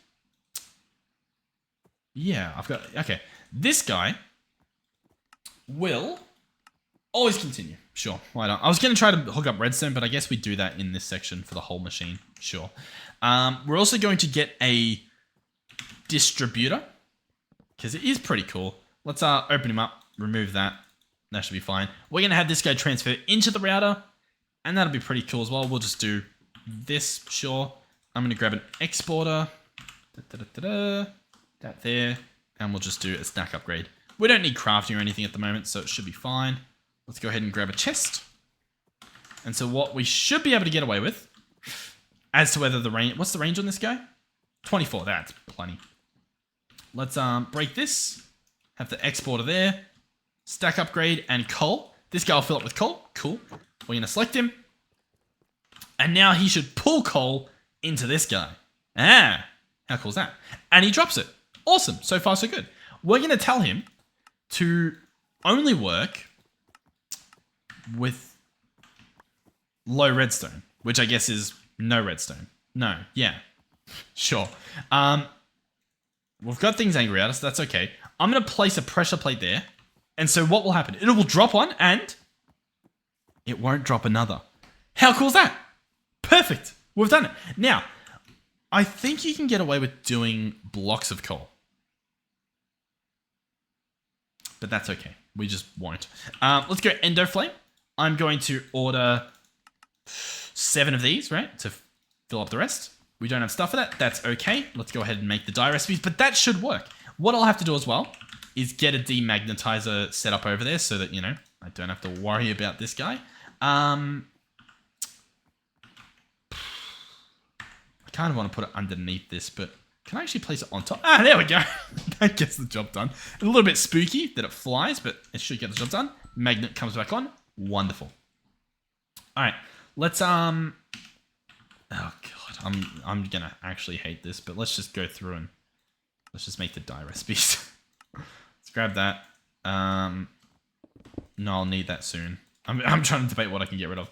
S1: yeah, I've got. Okay, this guy will always continue. Sure, why not? I was gonna try to hook up redstone, but I guess we do that in this section for the whole machine. Sure. We're also going to get a distributor because it is pretty cool. Let's open him up, remove that. That should be fine. We're going to have this guy transfer into the router, and that'll be pretty cool as well. We'll just do this, sure. I'm going to grab an exporter, that there, and we'll just do a stack upgrade. We don't need crafting or anything at the moment, so it should be fine. Let's go ahead and grab a chest. And so what we should be able to get away with, as to whether the range... What's the range on this guy? 24. That's plenty. Let's break this. Have the exporter there. Stack upgrade and coal. This guy will fill up with coal. Cool. We're going to select him. And now he should pull coal into this guy. Ah, how cool is that? And he drops it. Awesome. So far, so good. We're going to tell him to only work with low redstone, which I guess is... No redstone. No. Yeah. Sure. We've got things angry at us. That's okay. I'm going to place a pressure plate there. And so what will happen? It will drop one and it won't drop another. How cool is that? Perfect. We've done it. Now, I think you can get away with doing blocks of coal. But that's okay. We just won't. Let's go Endo Flame. I'm going to order 7 of these, right? To fill up the rest. We don't have stuff for that. That's okay. Let's go ahead and make the dye recipes, but that should work. What I'll have to do as well is get a demagnetizer set up over there so that, you know, I don't have to worry about this guy. I kind of want to put it underneath this, but can I actually place it on top? Ah, there we go. That gets the job done. A little bit spooky that it flies, but it should get the job done. Magnet comes back on. Wonderful. All right. Let's oh god, I'm gonna actually hate this, but let's just go through and let's just make the dye recipes. Let's grab that. No, I'll need that soon. I'm trying to debate what I can get rid of.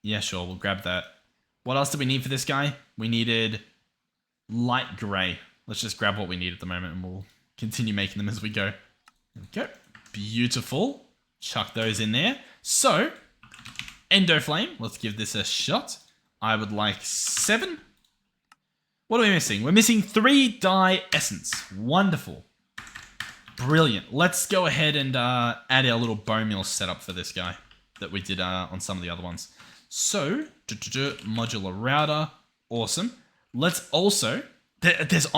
S1: Yeah, sure, we'll grab that. What else do we need for this guy? We needed light gray. Let's just grab what we need at the moment and we'll continue making them as we go. There we go. Beautiful. Chuck those in there. So Endo Flame, let's give this a shot. I would like 7. What are we missing? We're missing 3 dye essence. Wonderful. Brilliant. Let's go ahead and add our little bone meal setup for this guy that we did on some of the other ones. So, modular router. Awesome. Let's also... There's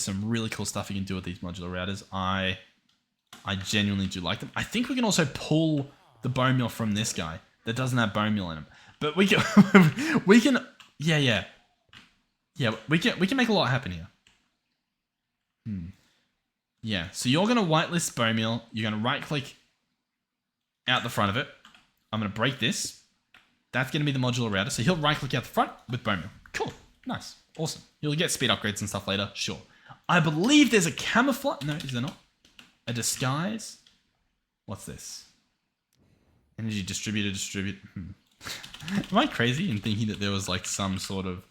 S1: some really cool stuff you can do with these modular routers. I genuinely do like them. I think we can also pull the bone meal from this guy that doesn't have bone meal in them. But we can, we can make a lot happen here. Yeah, so you're going to whitelist bone meal. You're going to right click out the front of it. I'm going to break this. That's going to be the modular router. So he'll right click out the front with bone meal. Cool. Nice. Awesome. You'll get speed upgrades and stuff later. Sure. I believe there's a camouflage. No, is there not? A disguise. What's this? Energy distributor. Am I crazy in thinking that there was like some sort of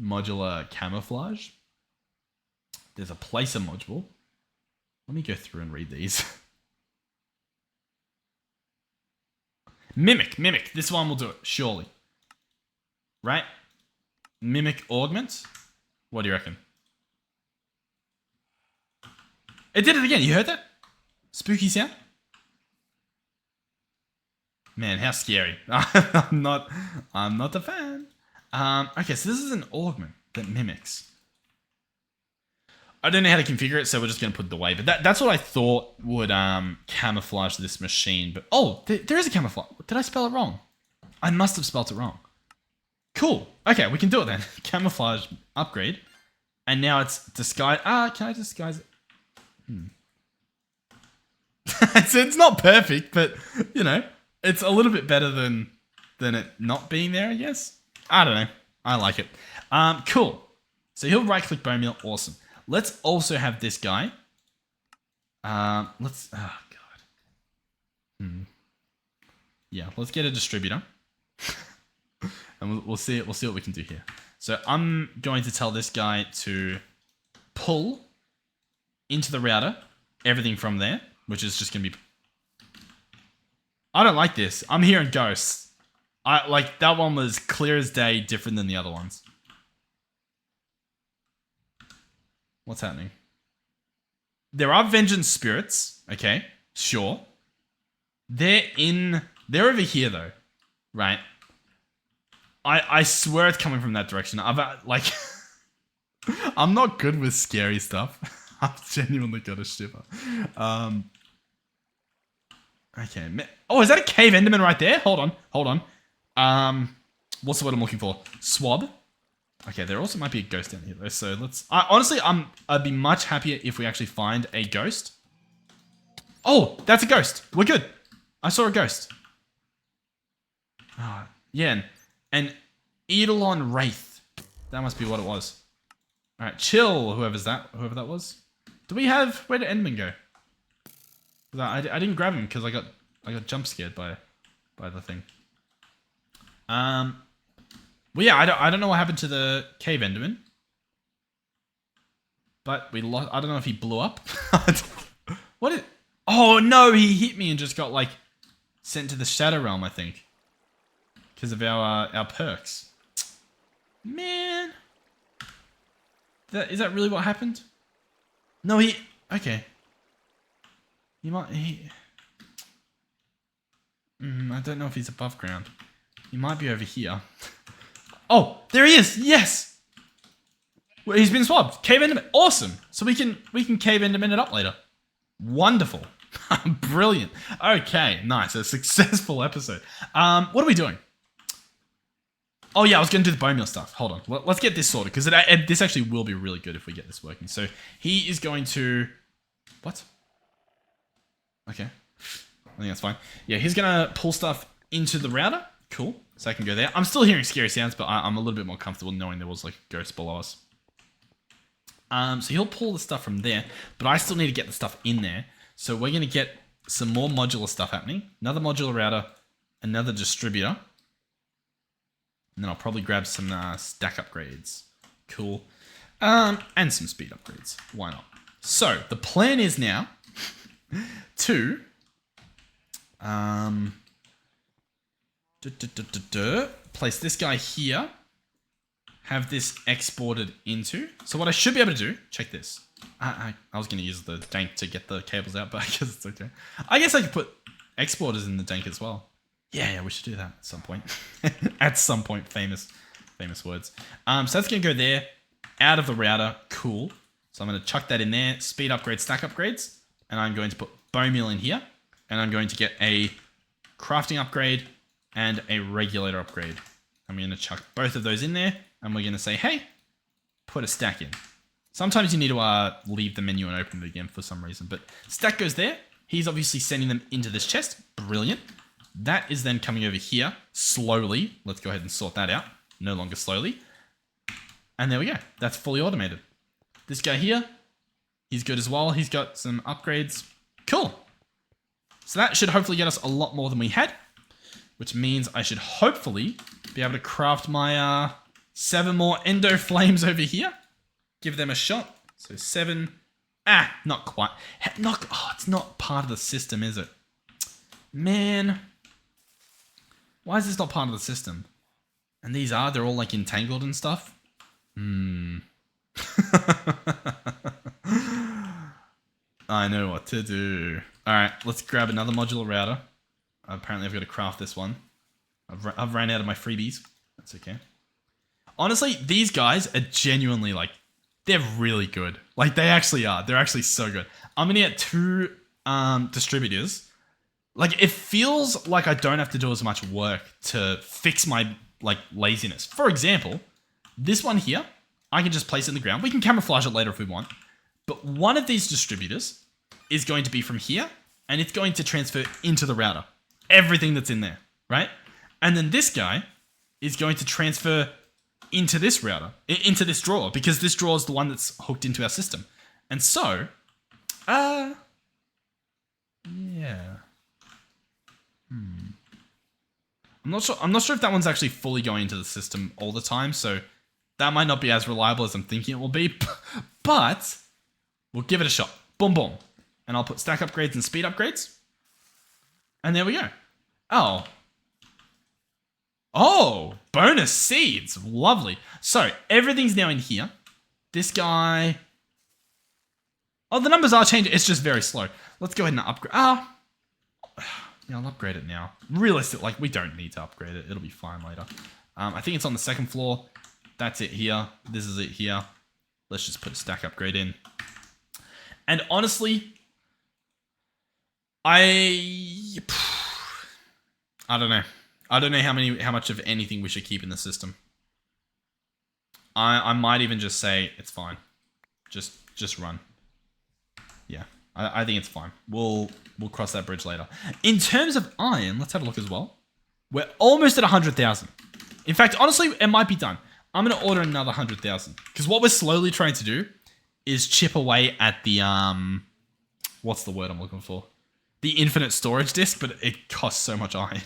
S1: modular camouflage? There's a placer module. Let me go through and read these. Mimic. This one will do it, surely. Right? Mimic augment. What do you reckon? It did it again. You heard that? Spooky sound? Man, how scary. I'm not a fan. Okay, so this is an augment that mimics. I don't know how to configure it, so we're just going to put it away. But that's what I thought would camouflage this machine. But oh, there is a camouflage. Did I spell it wrong? I must have spelled it wrong. Cool. Okay, we can do it then. Camouflage upgrade. And now it's disguise. Can I disguise it? It's not perfect, but you know, it's a little bit better than it not being there, I guess. I don't know. I like it. Cool. So he'll right-click bone meal. Awesome. Let's also have this guy. Let's. Oh god. Yeah. Let's get a distributor, and we'll see it. We'll see what we can do here. So I'm going to tell this guy to pull into the router everything from there, which is just gonna be. I don't like this. I'm hearing ghosts. I like that one was clear as day, different than the other ones. What's happening? There are vengeance spirits. Okay, sure. They're over here though, right? I swear it's coming from that direction. Like, I'm not good with scary stuff. I've genuinely got a shiver. Okay. Oh, is that a cave enderman right there? Hold on. What's the word I'm looking for? Swab. Okay, there also might be a ghost down here though. So let's. Honestly, I'd be much happier if we actually find a ghost. Oh, that's a ghost. We're good. I saw a ghost. Yeah, and Eidolon Wraith. That must be what it was. All right, chill. Whoever that was. Do we have? Where did Enderman go? I didn't grab him because I got jump scared by the thing. Well, yeah, I don't know what happened to the cave Enderman, but we lost. I don't know if he blew up. Oh no, he hit me and just got like sent to the Shadow Realm, I think, because of our perks. Man, is that really what happened? No, okay. He might. I don't know if he's above ground. He might be over here. Oh, there he is. Yes. Well, he's been swabbed. Cave Enderman. Awesome. So we can cave Enderman it up later. Wonderful. Brilliant. Okay, nice. A successful episode. What are we doing? Oh yeah, I was going to do the bone meal stuff. Hold on. Let's get this sorted because this actually will be really good if we get this working. So he is going to. What? Okay. I think that's fine. Yeah, he's going to pull stuff into the router. Cool. So I can go there. I'm still hearing scary sounds, but I'm a little bit more comfortable knowing there was like a ghost below us. So he'll pull the stuff from there, but I still need to get the stuff in there. So we're going to get some more modular stuff happening. Another modular router, another distributor. And then I'll probably grab some stack upgrades. Cool. And some speed upgrades. Why not? So the plan is now to place this guy here. Have this exported into. So what I should be able to do, check this. I was going to use the dank to get the cables out, but I guess it's okay. I guess I could put exporters in the dank as well. Yeah, we should do that at some point. At some point, famous words. So that's going to go there, out of the router. Cool. So I'm going to chuck that in there. Speed upgrades, stack upgrades. And I'm going to put bone meal in here. And I'm going to get a crafting upgrade and a regulator upgrade. I'm going to chuck both of those in there. And we're going to say, hey, put a stack in. Sometimes you need to leave the menu and open it again for some reason. But stack goes there. He's obviously sending them into this chest. Brilliant. That is then coming over here slowly. Let's go ahead and sort that out. No longer slowly. And there we go. That's fully automated. This guy here, he's good as well. He's got some upgrades. Cool. So that should hopefully get us a lot more than we had, which means I should hopefully be able to craft my 7 more endo flames over here. Give them a shot. So 7. Not quite. It's not part of the system, is it? Man. Why is this not part of the system? And they're all like entangled and stuff. I know what to do. All right, let's grab another modular router. Apparently I've got to craft this one. I've ran out of my freebies. That's okay. Honestly, these guys are genuinely like They're really good. Like, they actually are. They're actually so good. I'm going to get 2 distributors. Like, it feels like I don't have to do as much work to fix my, like, laziness. For example, this one here, I can just place it in the ground. We can camouflage it later if we want. But one of these distributors is going to be from here, and it's going to transfer into the router. Everything that's in there, right? And then this guy is going to transfer into this router, into this drawer, because this drawer is the one that's hooked into our system. And so, yeah. I'm not sure if that one's actually fully going into the system all the time, so that might not be as reliable as I'm thinking it will be, but we'll give it a shot. Boom, boom. And I'll put stack upgrades and speed upgrades. And there we go. Oh, bonus seeds. Lovely. So everything's now in here. This guy. Oh, the numbers are changing. It's just very slow. Let's go ahead and upgrade. Yeah, I'll upgrade it now. Realistic, like, we don't need to upgrade it. It'll be fine later. I think it's on the 2nd floor. That's it here. This is it here. Let's just put a stack upgrade in. And honestly, I don't know. I don't know how much of anything we should keep in the system. I might even just say it's fine. Just run. Yeah, I think it's fine. We'll cross that bridge later. In terms of iron, let's have a look as well. We're almost at 100,000. In fact, honestly, it might be done. I'm going to order another 100,000. Because what we're slowly trying to do is chip away at the, what's the word I'm looking for? The infinite storage disk, but it costs so much iron.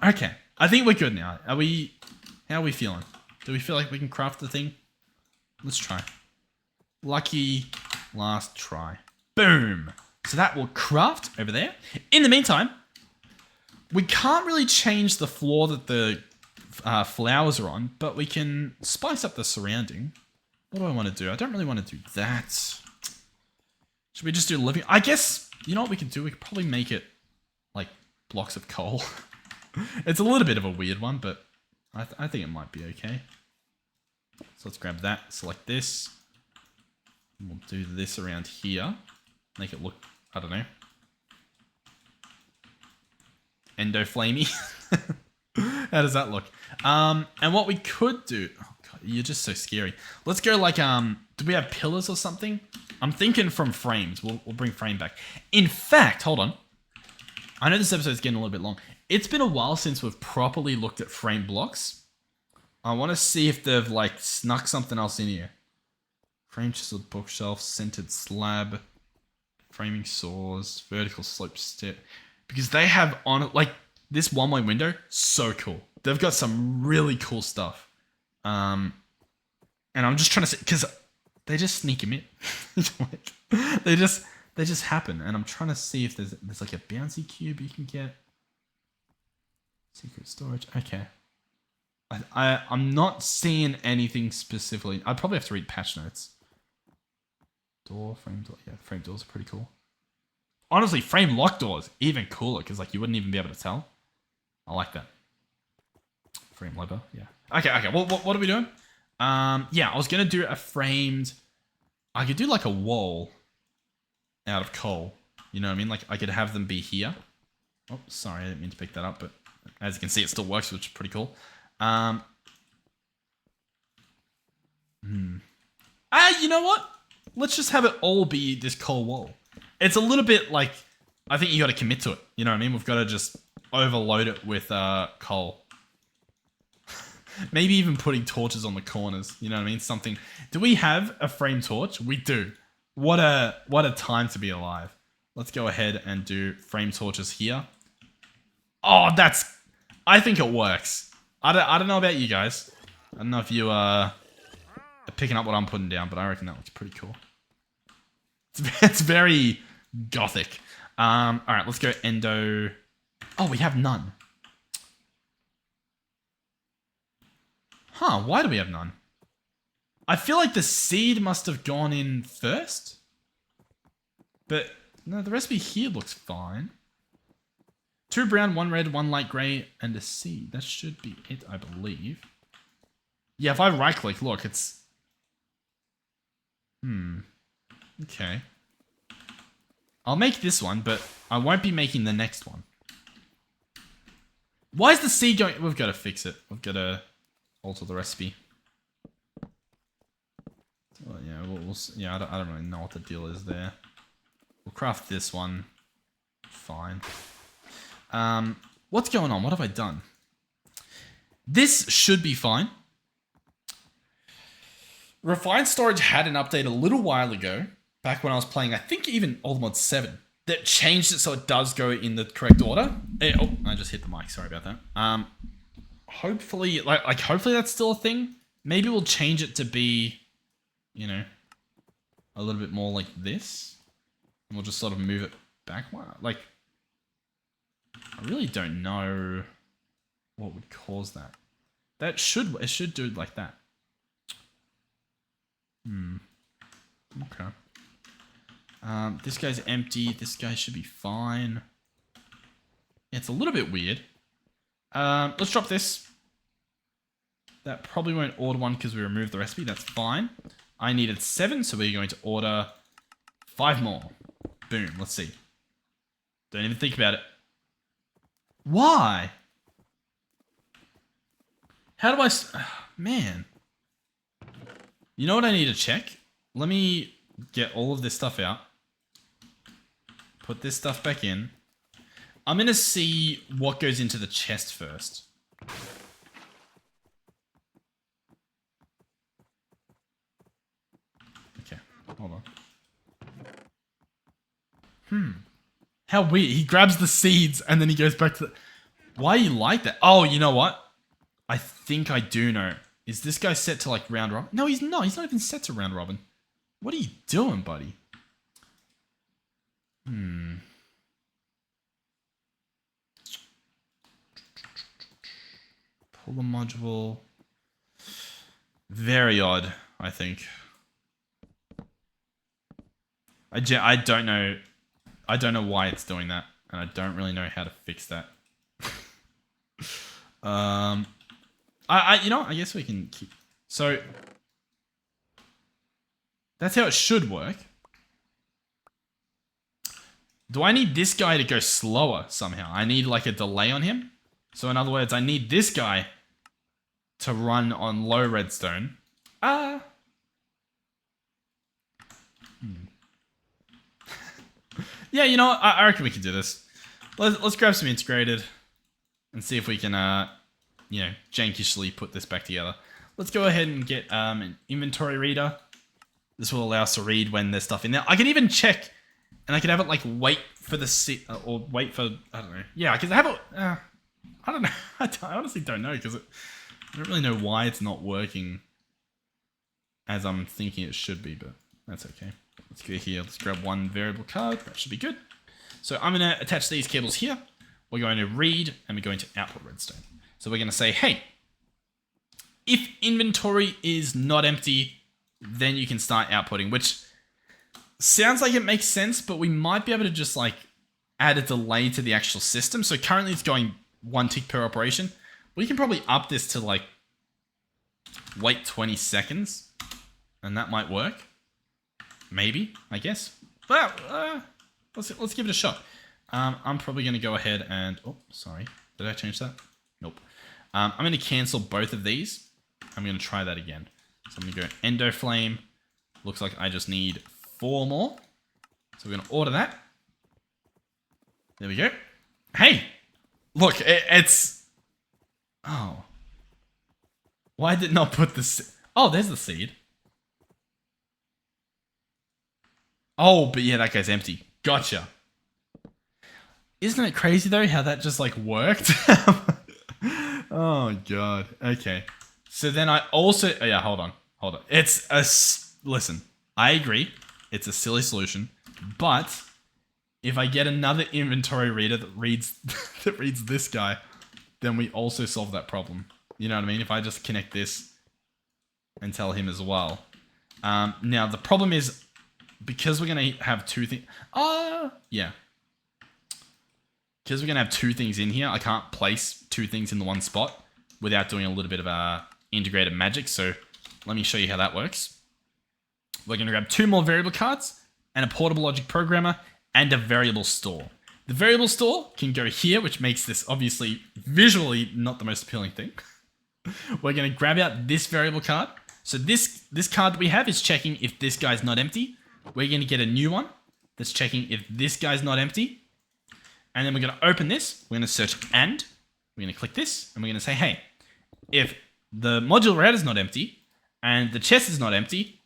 S1: Okay. I think we're good now. How are we feeling? Do we feel like we can craft the thing? Let's try. Lucky last try. Boom. So that will craft over there. In the meantime, we can't really change the floor that the flowers are on, but we can spice up the surrounding. What do I want to do? I don't really want to do that. Should we just do living? I guess, you know what we could do? We could probably make it like blocks of coal. It's a little bit of a weird one, but I think it might be okay. So let's grab that, select this. And we'll do this around here. Make it look, I don't know, endo-flamey. How does that look? And what we could do... Oh God, you're just so scary. Let's go like... do we have pillars or something? I'm thinking from frames. We'll bring frame back. In fact, hold on. I know this episode's getting a little bit long. It's been a while since we've properly looked at frame blocks. I want to see if they've like snuck something else in here. Frame chiseled bookshelf, centered slab, framing saws, vertical slope step. Because they have on like this one-way window, so cool. They've got some really cool stuff. And I'm just trying to see, because they just sneak them in. Like, they just happen. And I'm trying to see if there's like a bouncy cube you can get. Secret storage. Okay. I'm not seeing anything specifically. I'd probably have to read patch notes. Door, frame door. Yeah, frame doors are pretty cool. Honestly, frame lock doors, even cooler, because like you wouldn't even be able to tell. I like that. Frame lever, yeah. Okay. What are we doing? Yeah, I was gonna do a framed. I could do like a wall out of coal. You know what I mean? Like I could have them be here. Oh, sorry, I didn't mean to pick that up, but as you can see, it still works, which is pretty cool. You know what? Let's just have it all be this coal wall. It's a little bit like, I think you got to commit to it. You know what I mean? We've got to just overload it with coal. Maybe even putting torches on the corners. You know what I mean? Something. Do we have a frame torch? We do. What a time to be alive. Let's go ahead and do frame torches here. Oh, I think it works. I don't know about you guys. I don't know if you are picking up what I'm putting down, but I reckon that looks pretty cool. It's very gothic. All right, let's go endo. Oh, we have none. Huh, why do we have none? I feel like the seed must have gone in first. But no, the recipe here looks fine. 2 brown, 1 red, 1 light grey, and a seed. That should be it, I believe. Yeah, if I right click, look, it's Okay. I'll make this one, but I won't be making the next one. Why is the seed going? We've got to fix it. We've got to alter the recipe. Well, yeah, yeah. I don't really know what the deal is there. We'll craft this one. Fine. What's going on? What have I done? This should be fine. Refined Storage had an update a little while ago, back when I was playing, I think even Oldmod 7, that changed it so it does go in the correct order. Oh, I just hit the mic. Sorry about that. Hopefully, hopefully that's still a thing. Maybe we'll change it to be, you know, a little bit more like this. And we'll just sort of move it back. Like, I really don't know what would cause that. It should do it like that. Okay. This guy's empty. This guy should be fine. It's a little bit weird. Let's drop this. That probably won't order one because we removed the recipe. That's fine. I needed 7, so we're going to order 5 more. Boom. Let's see. Don't even think about it. Why? How do I... man. You know what I need to check? Let me get all of this stuff out. Put this stuff back in. I'm going to see what goes into the chest first. Okay, hold on. How weird. He grabs the seeds and then he goes back to the... Why are you like that? Oh, you know what? I think I do know. Is this guy set to like round robin? No, he's not. He's not even set to round robin. What are you doing, buddy? Pull the module. Very odd, I think. I don't know. I don't know why it's doing that, and I don't really know how to fix that. You know, I guess we can keep... So, that's how it should work. Do I need this guy to go slower somehow? I need like a delay on him. So in other words, I need this guy to run on low redstone. Yeah, you know what? I reckon we can do this. Let's grab some integrated and see if we can, you know, jankishly put this back together. Let's go ahead and get an inventory reader. This will allow us to read when there's stuff in there. I can even check, and I can have it like wait for the or wait for, I don't know. Yeah, I can have it. I don't know. I honestly don't know because I don't really know why it's not working as I'm thinking it should be, but that's okay. Let's go here. Let's grab one variable card. That should be good. So I'm going to attach these cables here. We're going to read and we're going to output redstone. So we're going to say, hey, if inventory is not empty, then you can start outputting, which sounds like it makes sense, but we might be able to just like add a delay to the actual system. So currently it's going 1 tick per operation. We can probably up this to like wait 20 seconds and that might work. Maybe, I guess. Well, let's give it a shot. I'm probably going to go ahead and... Oh, sorry. Did I change that? Nope. I'm going to cancel both of these. I'm going to try that again. So I'm going to go Endo Flame. Looks like I just need 4 more. So we're going to order that. There we go. Hey! Look, it's... Oh. Why did it not put the... Oh, there's the seed. Oh, but yeah, that guy's empty. Gotcha. Isn't it crazy though how that just like worked? Oh god. Okay. So then I also... Oh, yeah, hold on. It's a... Listen, I agree. It's a silly solution. But if I get another inventory reader that reads that reads this guy, then we also solve that problem. You know what I mean? If I just connect this and tell him as well. Now, the problem is... Because we're going to have 2 things... yeah. Because we're going to have 2 things in here, I can't place 2 things in the one spot without doing a little bit of integrated magic. So let me show you how that works. We're going to grab 2 more variable cards and a portable logic programmer and a variable store. The variable store can go here, which makes this obviously visually not the most appealing thing. We're going to grab out this variable card. So this card that we have is checking if this guy's not empty. We're going to get a new one that's checking if this guy's not empty. And then we're going to open this. We're going to search and. We're going to click this and we're going to say, hey, if the modular router is not empty and the chest is not empty,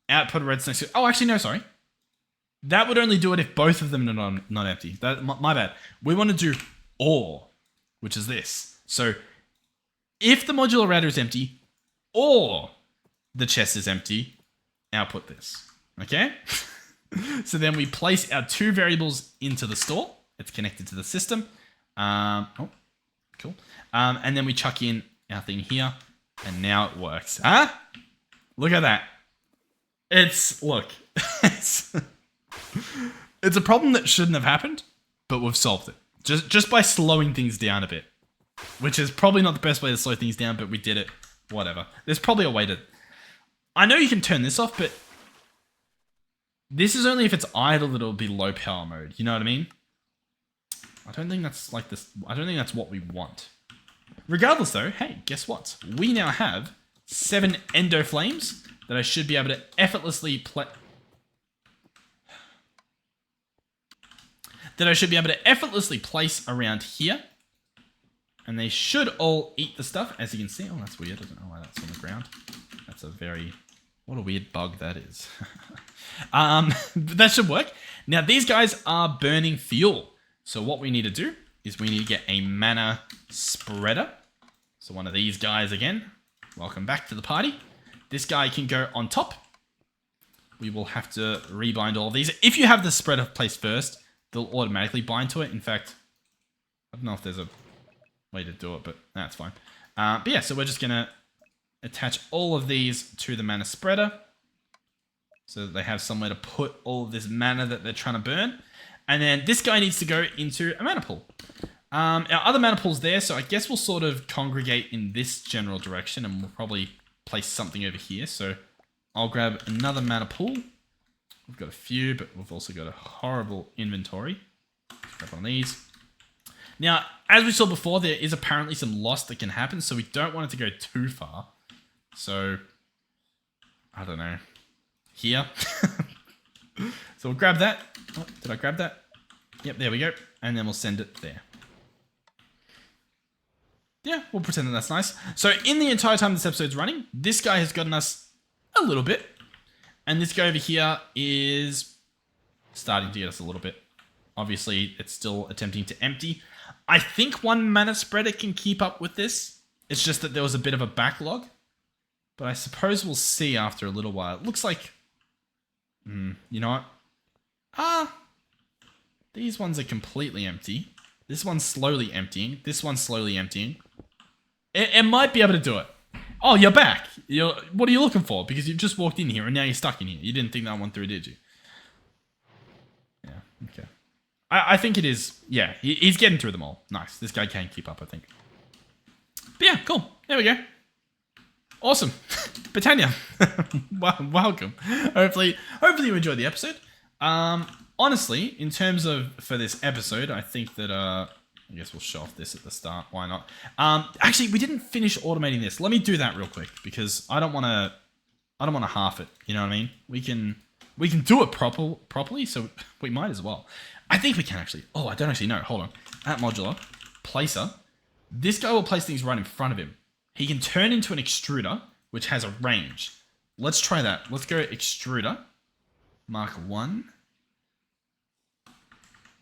S1: output a redstone. Oh, actually, no, sorry. That would only do it if both of them are not empty. My bad. We want to do or, which is this. So if the modular router is empty or the chest is empty, output this. Okay? So then we place our 2 variables into the store. It's connected to the system. Oh, cool. And then we chuck in our thing here, and now it works. Huh? Look at that. Look. It's a problem that shouldn't have happened, but we've solved it. Just by slowing things down a bit. Which is probably not the best way to slow things down, but we did it. Whatever. There's probably a way to... I know you can turn this off, but... This is only if it's idle, it'll be low power mode. You know what I mean? I don't think that's like this. I don't think that's what we want. Regardless though, hey, guess what? We now have 7 endo flames that I should be able to effortlessly place around here. And they should all eat the stuff, as you can see. Oh, that's weird. I don't know why that's on the ground. That's what a weird bug that is. But that should work. Now, these guys are burning fuel. So what we need to do is we need to get a mana spreader. So one of these guys again. Welcome back to the party. This guy can go on top. We will have to rebind all of these. If you have the spreader placed first, they'll automatically bind to it. In fact, I don't know if there's a way to do it, but that's fine. But yeah, so we're just going to attach all of these to the mana spreader so that they have somewhere to put all of this mana that they're trying to burn. And then this guy needs to go into a mana pool. Our other mana pool's there, so I guess we'll sort of congregate in this general direction, and we'll probably place something over here. So I'll grab another mana pool. We've got a few, but we've also got a horrible inventory. Grab one of these. Now, as we saw before, there is apparently some loss that can happen, so we don't want it to go too far. So, I don't know. Here. So we'll grab that. Oh, did I grab that? Yep, there we go. And then we'll send it there. Yeah, we'll pretend that that's nice. So in the entire time this episode's running, this guy has gotten us a little bit. And this guy over here is starting to get us a little bit. Obviously, it's still attempting to empty. I think one mana spreader can keep up with this. It's just that there was a bit of a backlog. But I suppose we'll see after a little while. It looks like... you know what? These ones are completely empty. This one's slowly emptying. This one's slowly emptying. It might be able to do it. Oh, you're back. What are you looking for? Because you've just walked in here and now you're stuck in here. You didn't think that one through, did you? Yeah, okay. I think it is. Yeah, he's getting through them all. Nice. This guy can keep up, I think. But yeah, cool. There we go. Awesome. Britannia. Welcome. Hopefully you enjoyed the episode. Honestly, in terms of for this episode, I think that I guess we'll show off this at the start. Why not? Actually, we didn't finish automating this. Let me do that real quick because I don't want to half it. You know what I mean? We can do it properly, so we might as well. I think we can actually. Oh, I don't actually know. Hold on. At modular placer, this guy will place things right in front of him. He can turn into an extruder, which has a range. Let's try that. Let's go extruder. Mark 1.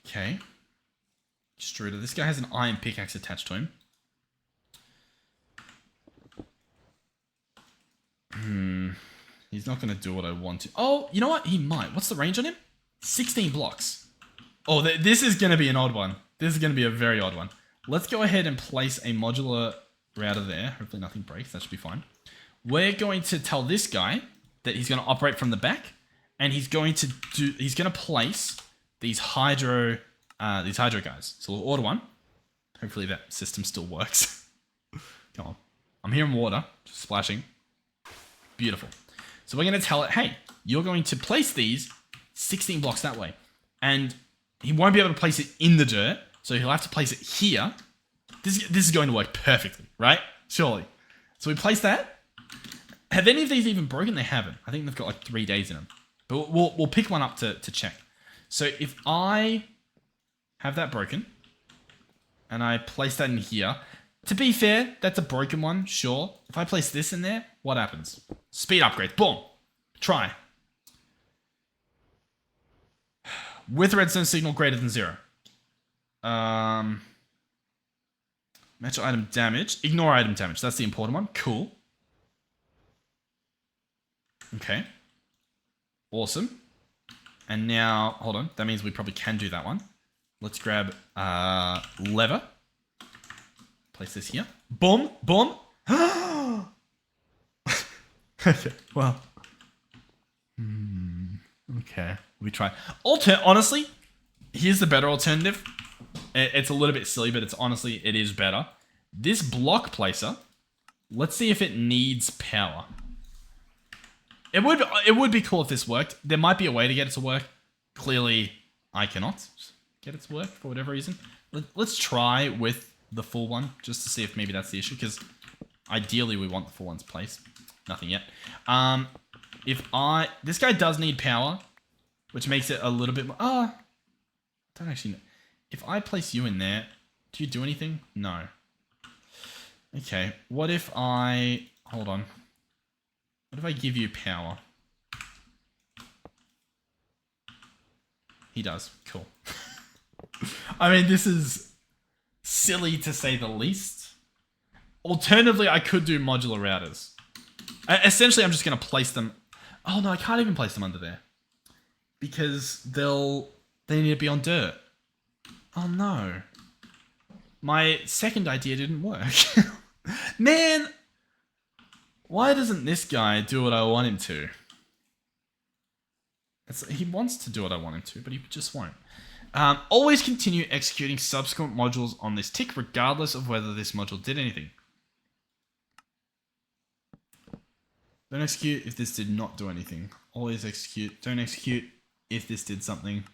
S1: Okay. Extruder. This guy has an iron pickaxe attached to him. He's not going to do what I want to. Oh, you know what? He might. What's the range on him? 16 blocks. Oh, this is going to be an odd one. This is going to be a very odd one. Let's go ahead and place a modular router there. Hopefully nothing breaks. That should be fine. We're going to tell this guy that he's going to operate from the back, and he's going to place these hydro guys. So we'll order one. Hopefully that system still works. Come on. I'm hearing water just splashing. Beautiful. So we're going to tell it, hey, you're going to place these 16 blocks that way. And he won't be able to place it in the dirt, so he'll have to place it here. This is going to work perfectly, right? Surely. So we place that. Have any of these even broken? They haven't. I think they've got like 3 days in them. But we'll pick one up to check. So if I have that broken, and I place that in here, to be fair, that's a broken one, sure. If I place this in there, what happens? Speed upgrades. Boom. Try. With redstone signal greater than 0. Match item damage. Ignore item damage. That's the important one. Cool. Okay. Awesome. And now, hold on. That means we probably can do that one. Let's grab lever. Place this here. Boom. Boom. Okay. Well. Okay. We try. Honestly, here's the better alternative. It's a little bit silly, but it is better. This block placer, let's see if it needs power. It would be cool if this worked. There might be a way to get it to work. Clearly, I cannot get it to work for whatever reason. Let's try with the full one, just to see if maybe that's the issue, because ideally we want the full one's placed. Nothing yet. This guy does need power, which makes it a little bit more, don't actually know. If I place you in there, do you do anything? No. Okay, what if hold on. What if I give you power? He does. Cool. I mean, this is silly to say the least. Alternatively, I could do modular routers. Essentially, I'm just going to place them. Oh, no, I can't even place them under there. Because they need to be on dirt. Oh, no. My second idea didn't work. Man! Why doesn't this guy do what I want him to? He wants to do what I want him to, but he just won't. Always continue executing subsequent modules on this tick, regardless of whether this module did anything. Don't execute if this did not do anything. Always execute. Don't execute if this did something.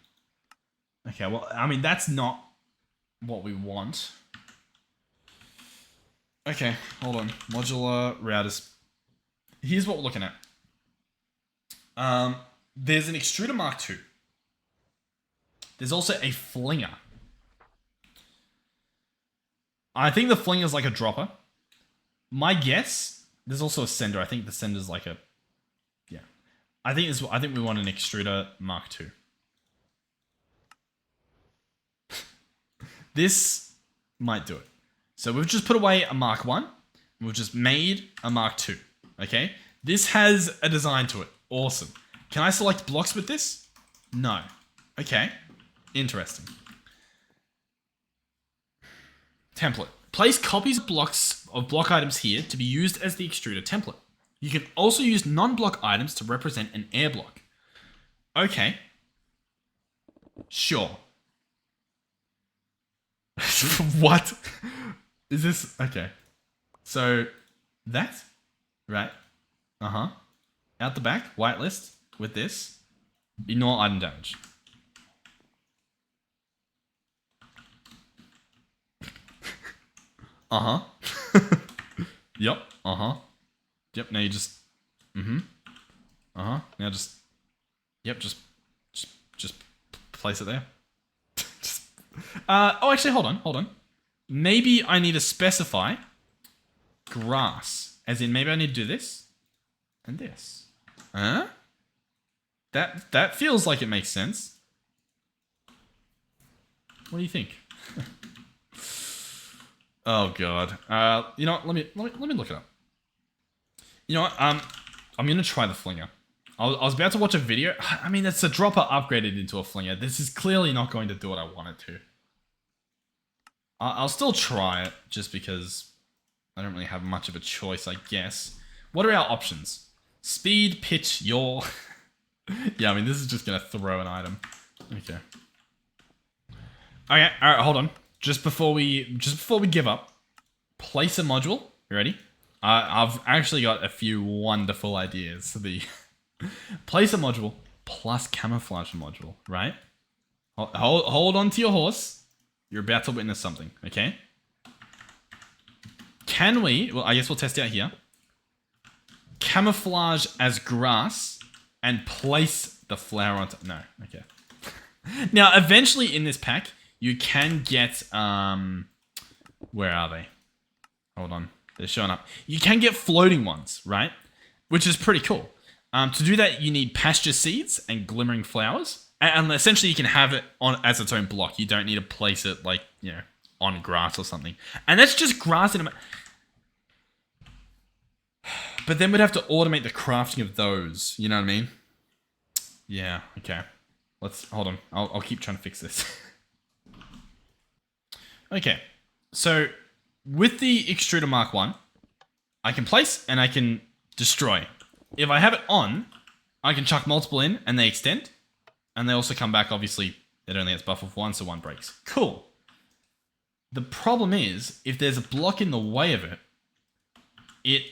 S1: Okay, well, I mean, that's not what we want. Okay, hold on. Modular routers. Here's what we're looking at. There's an extruder Mark II. There's also a flinger. I think the flinger is like a dropper. My guess, there's also a sender. I think the sender's like a, yeah. I think we want an extruder Mark II. This might do it. So we've just put away a Mark I. We've just made a Mark II. Okay? This has a design to it. Awesome. Can I select blocks with this? No. Okay. Interesting. Template. Place copies of block items here to be used as the extruder template. You can also use non-block items to represent an air block. Okay. Sure. What? Is this... Okay. So, that? Right. Uh-huh. Out the back, whitelist with this. Ignore item damage. Uh-huh. Yep. Uh-huh. Yep, now you just... Mm-hmm. Uh-huh. Now just... Yep, just place it there. Oh, actually, hold on. Maybe I need to specify grass. As in, maybe I need to do this and this. Huh? That feels like it makes sense. What do you think? Oh god. You know what? Let me look it up. You know what? I'm gonna try the flinger. I was about to watch a video. I mean, it's a dropper upgraded into a flinger. This is clearly not going to do what I want it to. I'll still try it, just because I don't really have much of a choice, I guess. What are our options? Speed, pitch, yaw. Yeah, I mean, this is just going to throw an item. Okay. Okay, alright, hold on. Just before we give up, place a module. You ready? I've actually got a few wonderful ideas. Place a module plus camouflage module, right? Hold on to your horse. You're about to witness something, okay? Can we, well, I guess we'll test out here. Camouflage as grass and place the flower on top. No, okay. Now, eventually in this pack, you can get, where are they? Hold on, they're showing up. You can get floating ones, right? Which is pretty cool. To do that, you need pasture seeds and glimmering flowers. And essentially, you can have it on as its own block. You don't need to place it, like, you know, on grass or something. And that's just grass in a... But then we'd have to automate the crafting of those. You know what I mean? Yeah, okay. Hold on. I'll keep trying to fix this. Okay. So, with the Extruder Mark 1, I can place and I can destroy. If I have it on, I can chuck multiple in and they extend. And they also come back, obviously, it only has buffer for one, so one breaks. Cool. The problem is, if there's a block in the way of it, it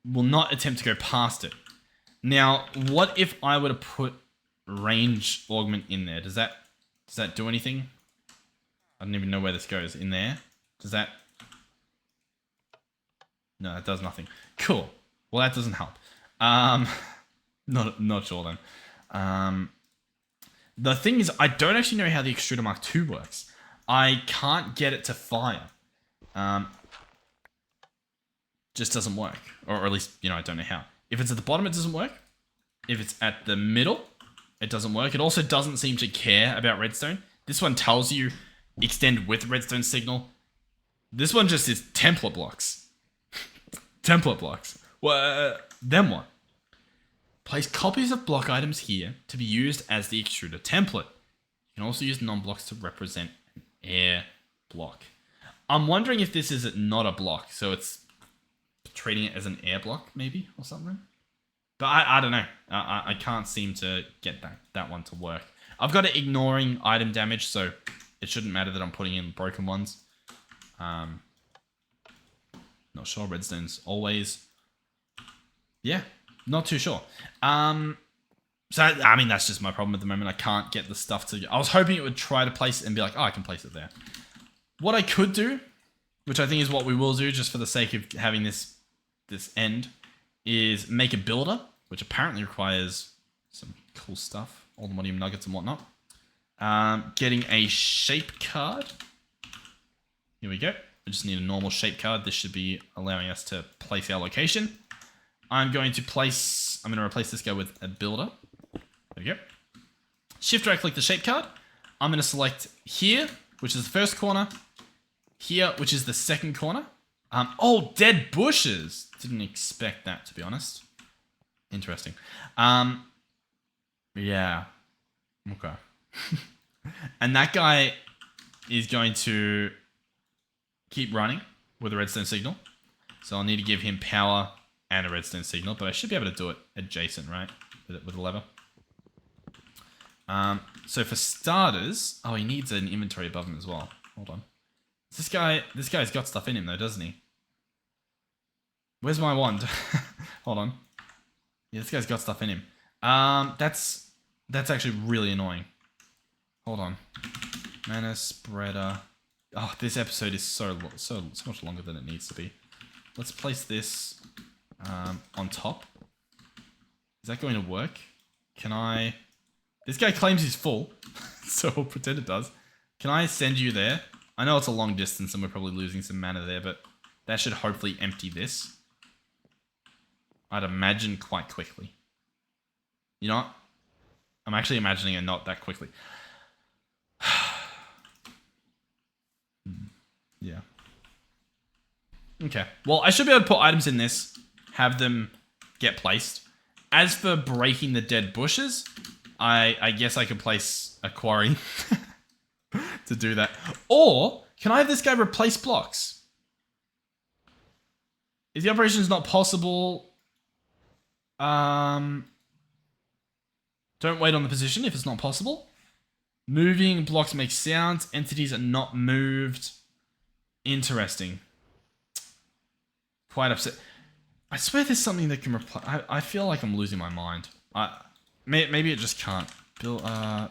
S1: will not attempt to go past it. Now, what if I were to put range augment in there? Does that do anything? I don't even know where this goes. In there? Does that... No, it does nothing. Cool. Well, that doesn't help. Not sure then. The thing is, I don't actually know how the Extruder Mark II works. I can't get it to fire. Just doesn't work. Or at least, you know, I don't know how. If it's at the bottom, it doesn't work. If it's at the middle, it doesn't work. It also doesn't seem to care about redstone. This one tells you extend with redstone signal. This one just is template blocks. Template blocks. Well, then what? Place copies of block items here to be used as the extruder template. You can also use non-blocks to represent an air block. I'm wondering if this is not a block, so it's treating it as an air block, maybe, or something. But I don't know. I can't seem to get that one to work. I've got it ignoring item damage, so it shouldn't matter that I'm putting in broken ones. Not sure. Redstone's always... Yeah, not too sure. So, I mean, that's just my problem at the moment. I can't get the stuff to... I was hoping it would try to place it and be like, oh, I can place it there. What I could do, which I think is what we will do just for the sake of having this end, is make a builder, which apparently requires some cool stuff. All the Modium nuggets and whatnot. Getting a shape card. Here we go. We just need a normal shape card. This should be allowing us to place our location. I'm going to replace this guy with a builder. There we go. Shift right click the shape card. I'm going to select here, which is the first corner. Here, which is the second corner. Oh, dead bushes. Didn't expect that, to be honest. Interesting. Yeah. Okay. And that guy is going to keep running with a redstone signal. So I'll need to give him power and a redstone signal, but I should be able to do it adjacent, right? With a lever. So for starters, oh, he needs an inventory above him as well. Hold on. This guy's got stuff in him though, doesn't he? Where's my wand? Hold on. Yeah, this guy's got stuff in him. That's actually really annoying. Hold on. Mana spreader. Oh, this episode is so much longer than it needs to be. Let's place this on top. Is that going to work? Can I... This guy claims he's full, so we'll pretend it does. Can I send you there? I know it's a long distance and we're probably losing some mana there, but that should hopefully empty this. I'd imagine quite quickly. You know what? I'm actually imagining it not that quickly. Yeah. Okay. Well, I should be able to put items in this, have them get placed. As for breaking the dead bushes, I guess I could place a quarry to do that. Or, can I have this guy replace blocks? If the operation is not possible, don't wait on the position if it's not possible. Moving blocks make sounds. Entities are not moved. Interesting. Quite upset. I swear there's something that can reply. I feel like I'm losing my mind. Maybe it just can't. Builder.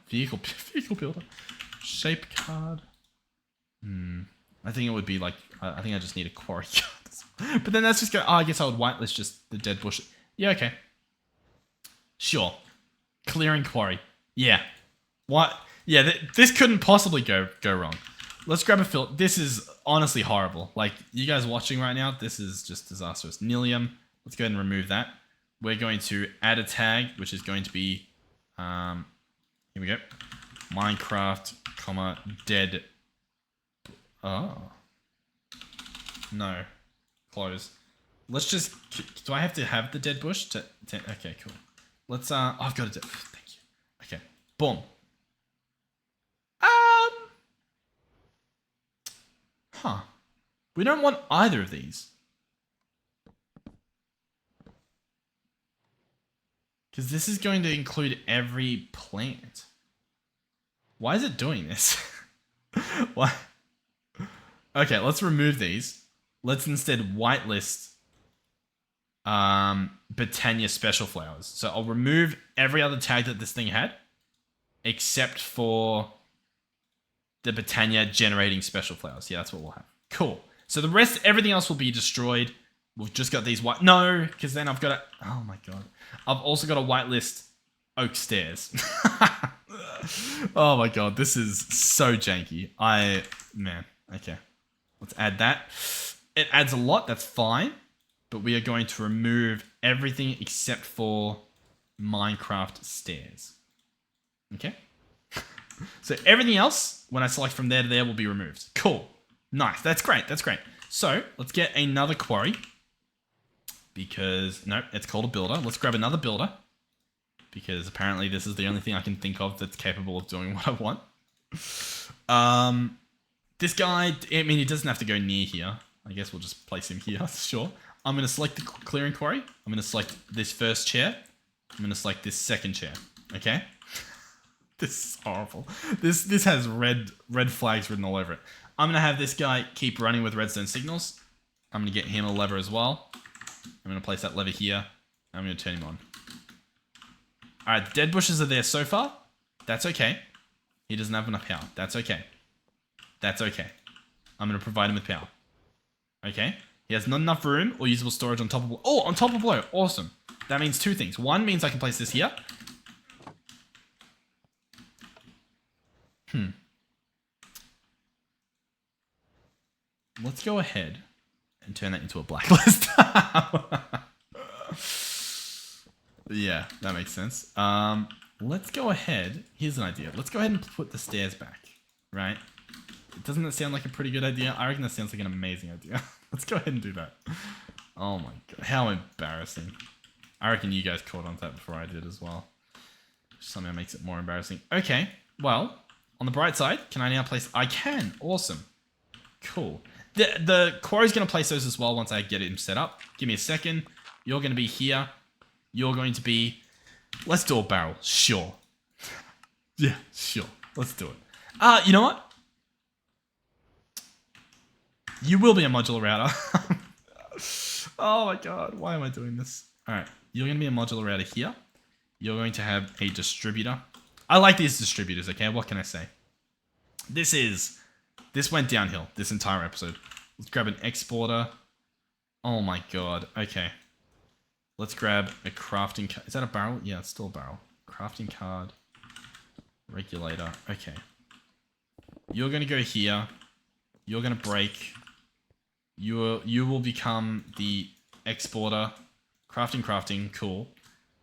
S1: Vehicle builder. Shape card. I think it would be like, I think I just need a quarry card. But then that's just go, I guess I would whitelist just the dead bush. Yeah, okay. Sure. Clearing quarry. Yeah. What? Yeah, this couldn't possibly go wrong. Let's grab a filter. This is honestly horrible. Like, you guys watching right now, this is just disastrous. Nilium. Let's go ahead and remove that. We're going to add a tag, which is going to be, here we go. Minecraft, comma, dead. Oh. No. Close. Let's just, do I have to have the dead bush to okay, cool. Let's, oh, I've got a dead, thank you. Okay, boom. Huh. We don't want either of these. Because this is going to include every plant. Why is it doing this? Why? Okay, let's remove these. Let's instead whitelist Botania special flowers. So I'll remove every other tag that this thing had, except for the Botania generating special flowers. Yeah, that's what we'll have. Cool. So the rest, everything else will be destroyed. We've just got these white. No, because then I've got to. Oh my god. I've also got a whitelist oak stairs. Oh my god, this is so janky. Man. Okay. Let's add that. It adds a lot, that's fine. But we are going to remove everything except for Minecraft stairs. Okay? So everything else, when I select from there to there, will be removed. Cool. Nice. That's great. That's great. So let's get another quarry. Because, no, it's called a builder. Let's grab another builder. Because apparently this is the only thing I can think of that's capable of doing what I want. This guy, I mean, he doesn't have to go near here. I guess we'll just place him here, sure. I'm going to select the clearing quarry. I'm going to select this first chair. I'm going to select this second chair. Okay? This is horrible. This has red flags written all over it. I'm going to have this guy keep running with redstone signals. I'm going to get him a lever as well. I'm going to place that lever here. I'm going to turn him on. Alright, dead bushes are there so far. That's okay. He doesn't have enough power. That's okay. That's okay. I'm going to provide him with power. Okay? He has not enough room or usable storage on top of... Oh, on top of below. Awesome. That means two things. One means I can place this here. Let's go ahead and turn that into a blacklist. Yeah, that makes sense. Let's go ahead. Here's an idea. Let's go ahead and put the stairs back, right? Doesn't that sound like a pretty good idea? I reckon that sounds like an amazing idea. Let's go ahead and do that. Oh my god, how embarrassing. I reckon you guys caught on to that before I did as well. Somehow makes it more embarrassing. Okay, well, on the bright side, can I now place... I can. Awesome. Cool. The quarry's going to place those as well once I get him set up. Give me a second. You're going to be here. You're going to be... Let's do a barrel. Sure. Yeah, sure. Let's do it. You know what? You will be a modular router. Oh my god. Why am I doing this? Alright. You're going to be a modular router here. You're going to have a distributor. I like these distributors, okay? What can I say? This went downhill, this entire episode. Let's grab an exporter. Oh my god. Okay. Let's grab a crafting card. Is that a barrel? Yeah, it's still a barrel. Crafting card. Regulator. Okay. You're going to go here. You're going to break. You will become the exporter. Crafting. Cool.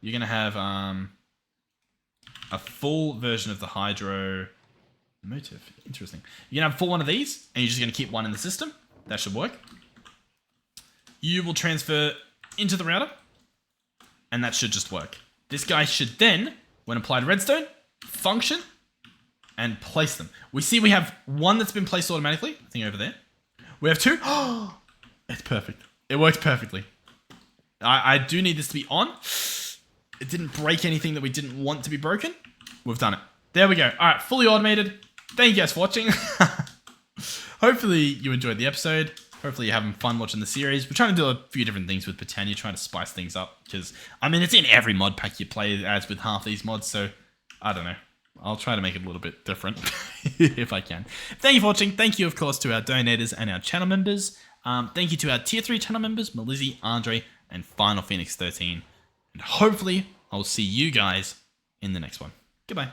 S1: You're going to have a full version of the hydro motive. Interesting. You're going to have full one of these, and you're just going to keep one in the system. That should work. You will transfer into the router, and that should just work. This guy should then, when applied redstone, function and place them. We see we have one that's been placed automatically. I think over there. We have two. Oh, it's perfect. It works perfectly. I do need this to be on. It didn't break anything that we didn't want to be broken. We've done it. There we go. All right, fully automated. Thank you guys for watching. Hopefully you enjoyed the episode. Hopefully you're having fun watching the series. We're trying to do a few different things with Botania, trying to spice things up. Because, I mean, it's in every mod pack you play as with half these mods, so I don't know. I'll try to make it a little bit different if I can. Thank you for watching. Thank you, of course, to our donators and our channel members. Thank you to our Tier 3 channel members, Melizzi, Andre, and Final Phoenix 13. And hopefully, I'll see you guys in the next one. Goodbye.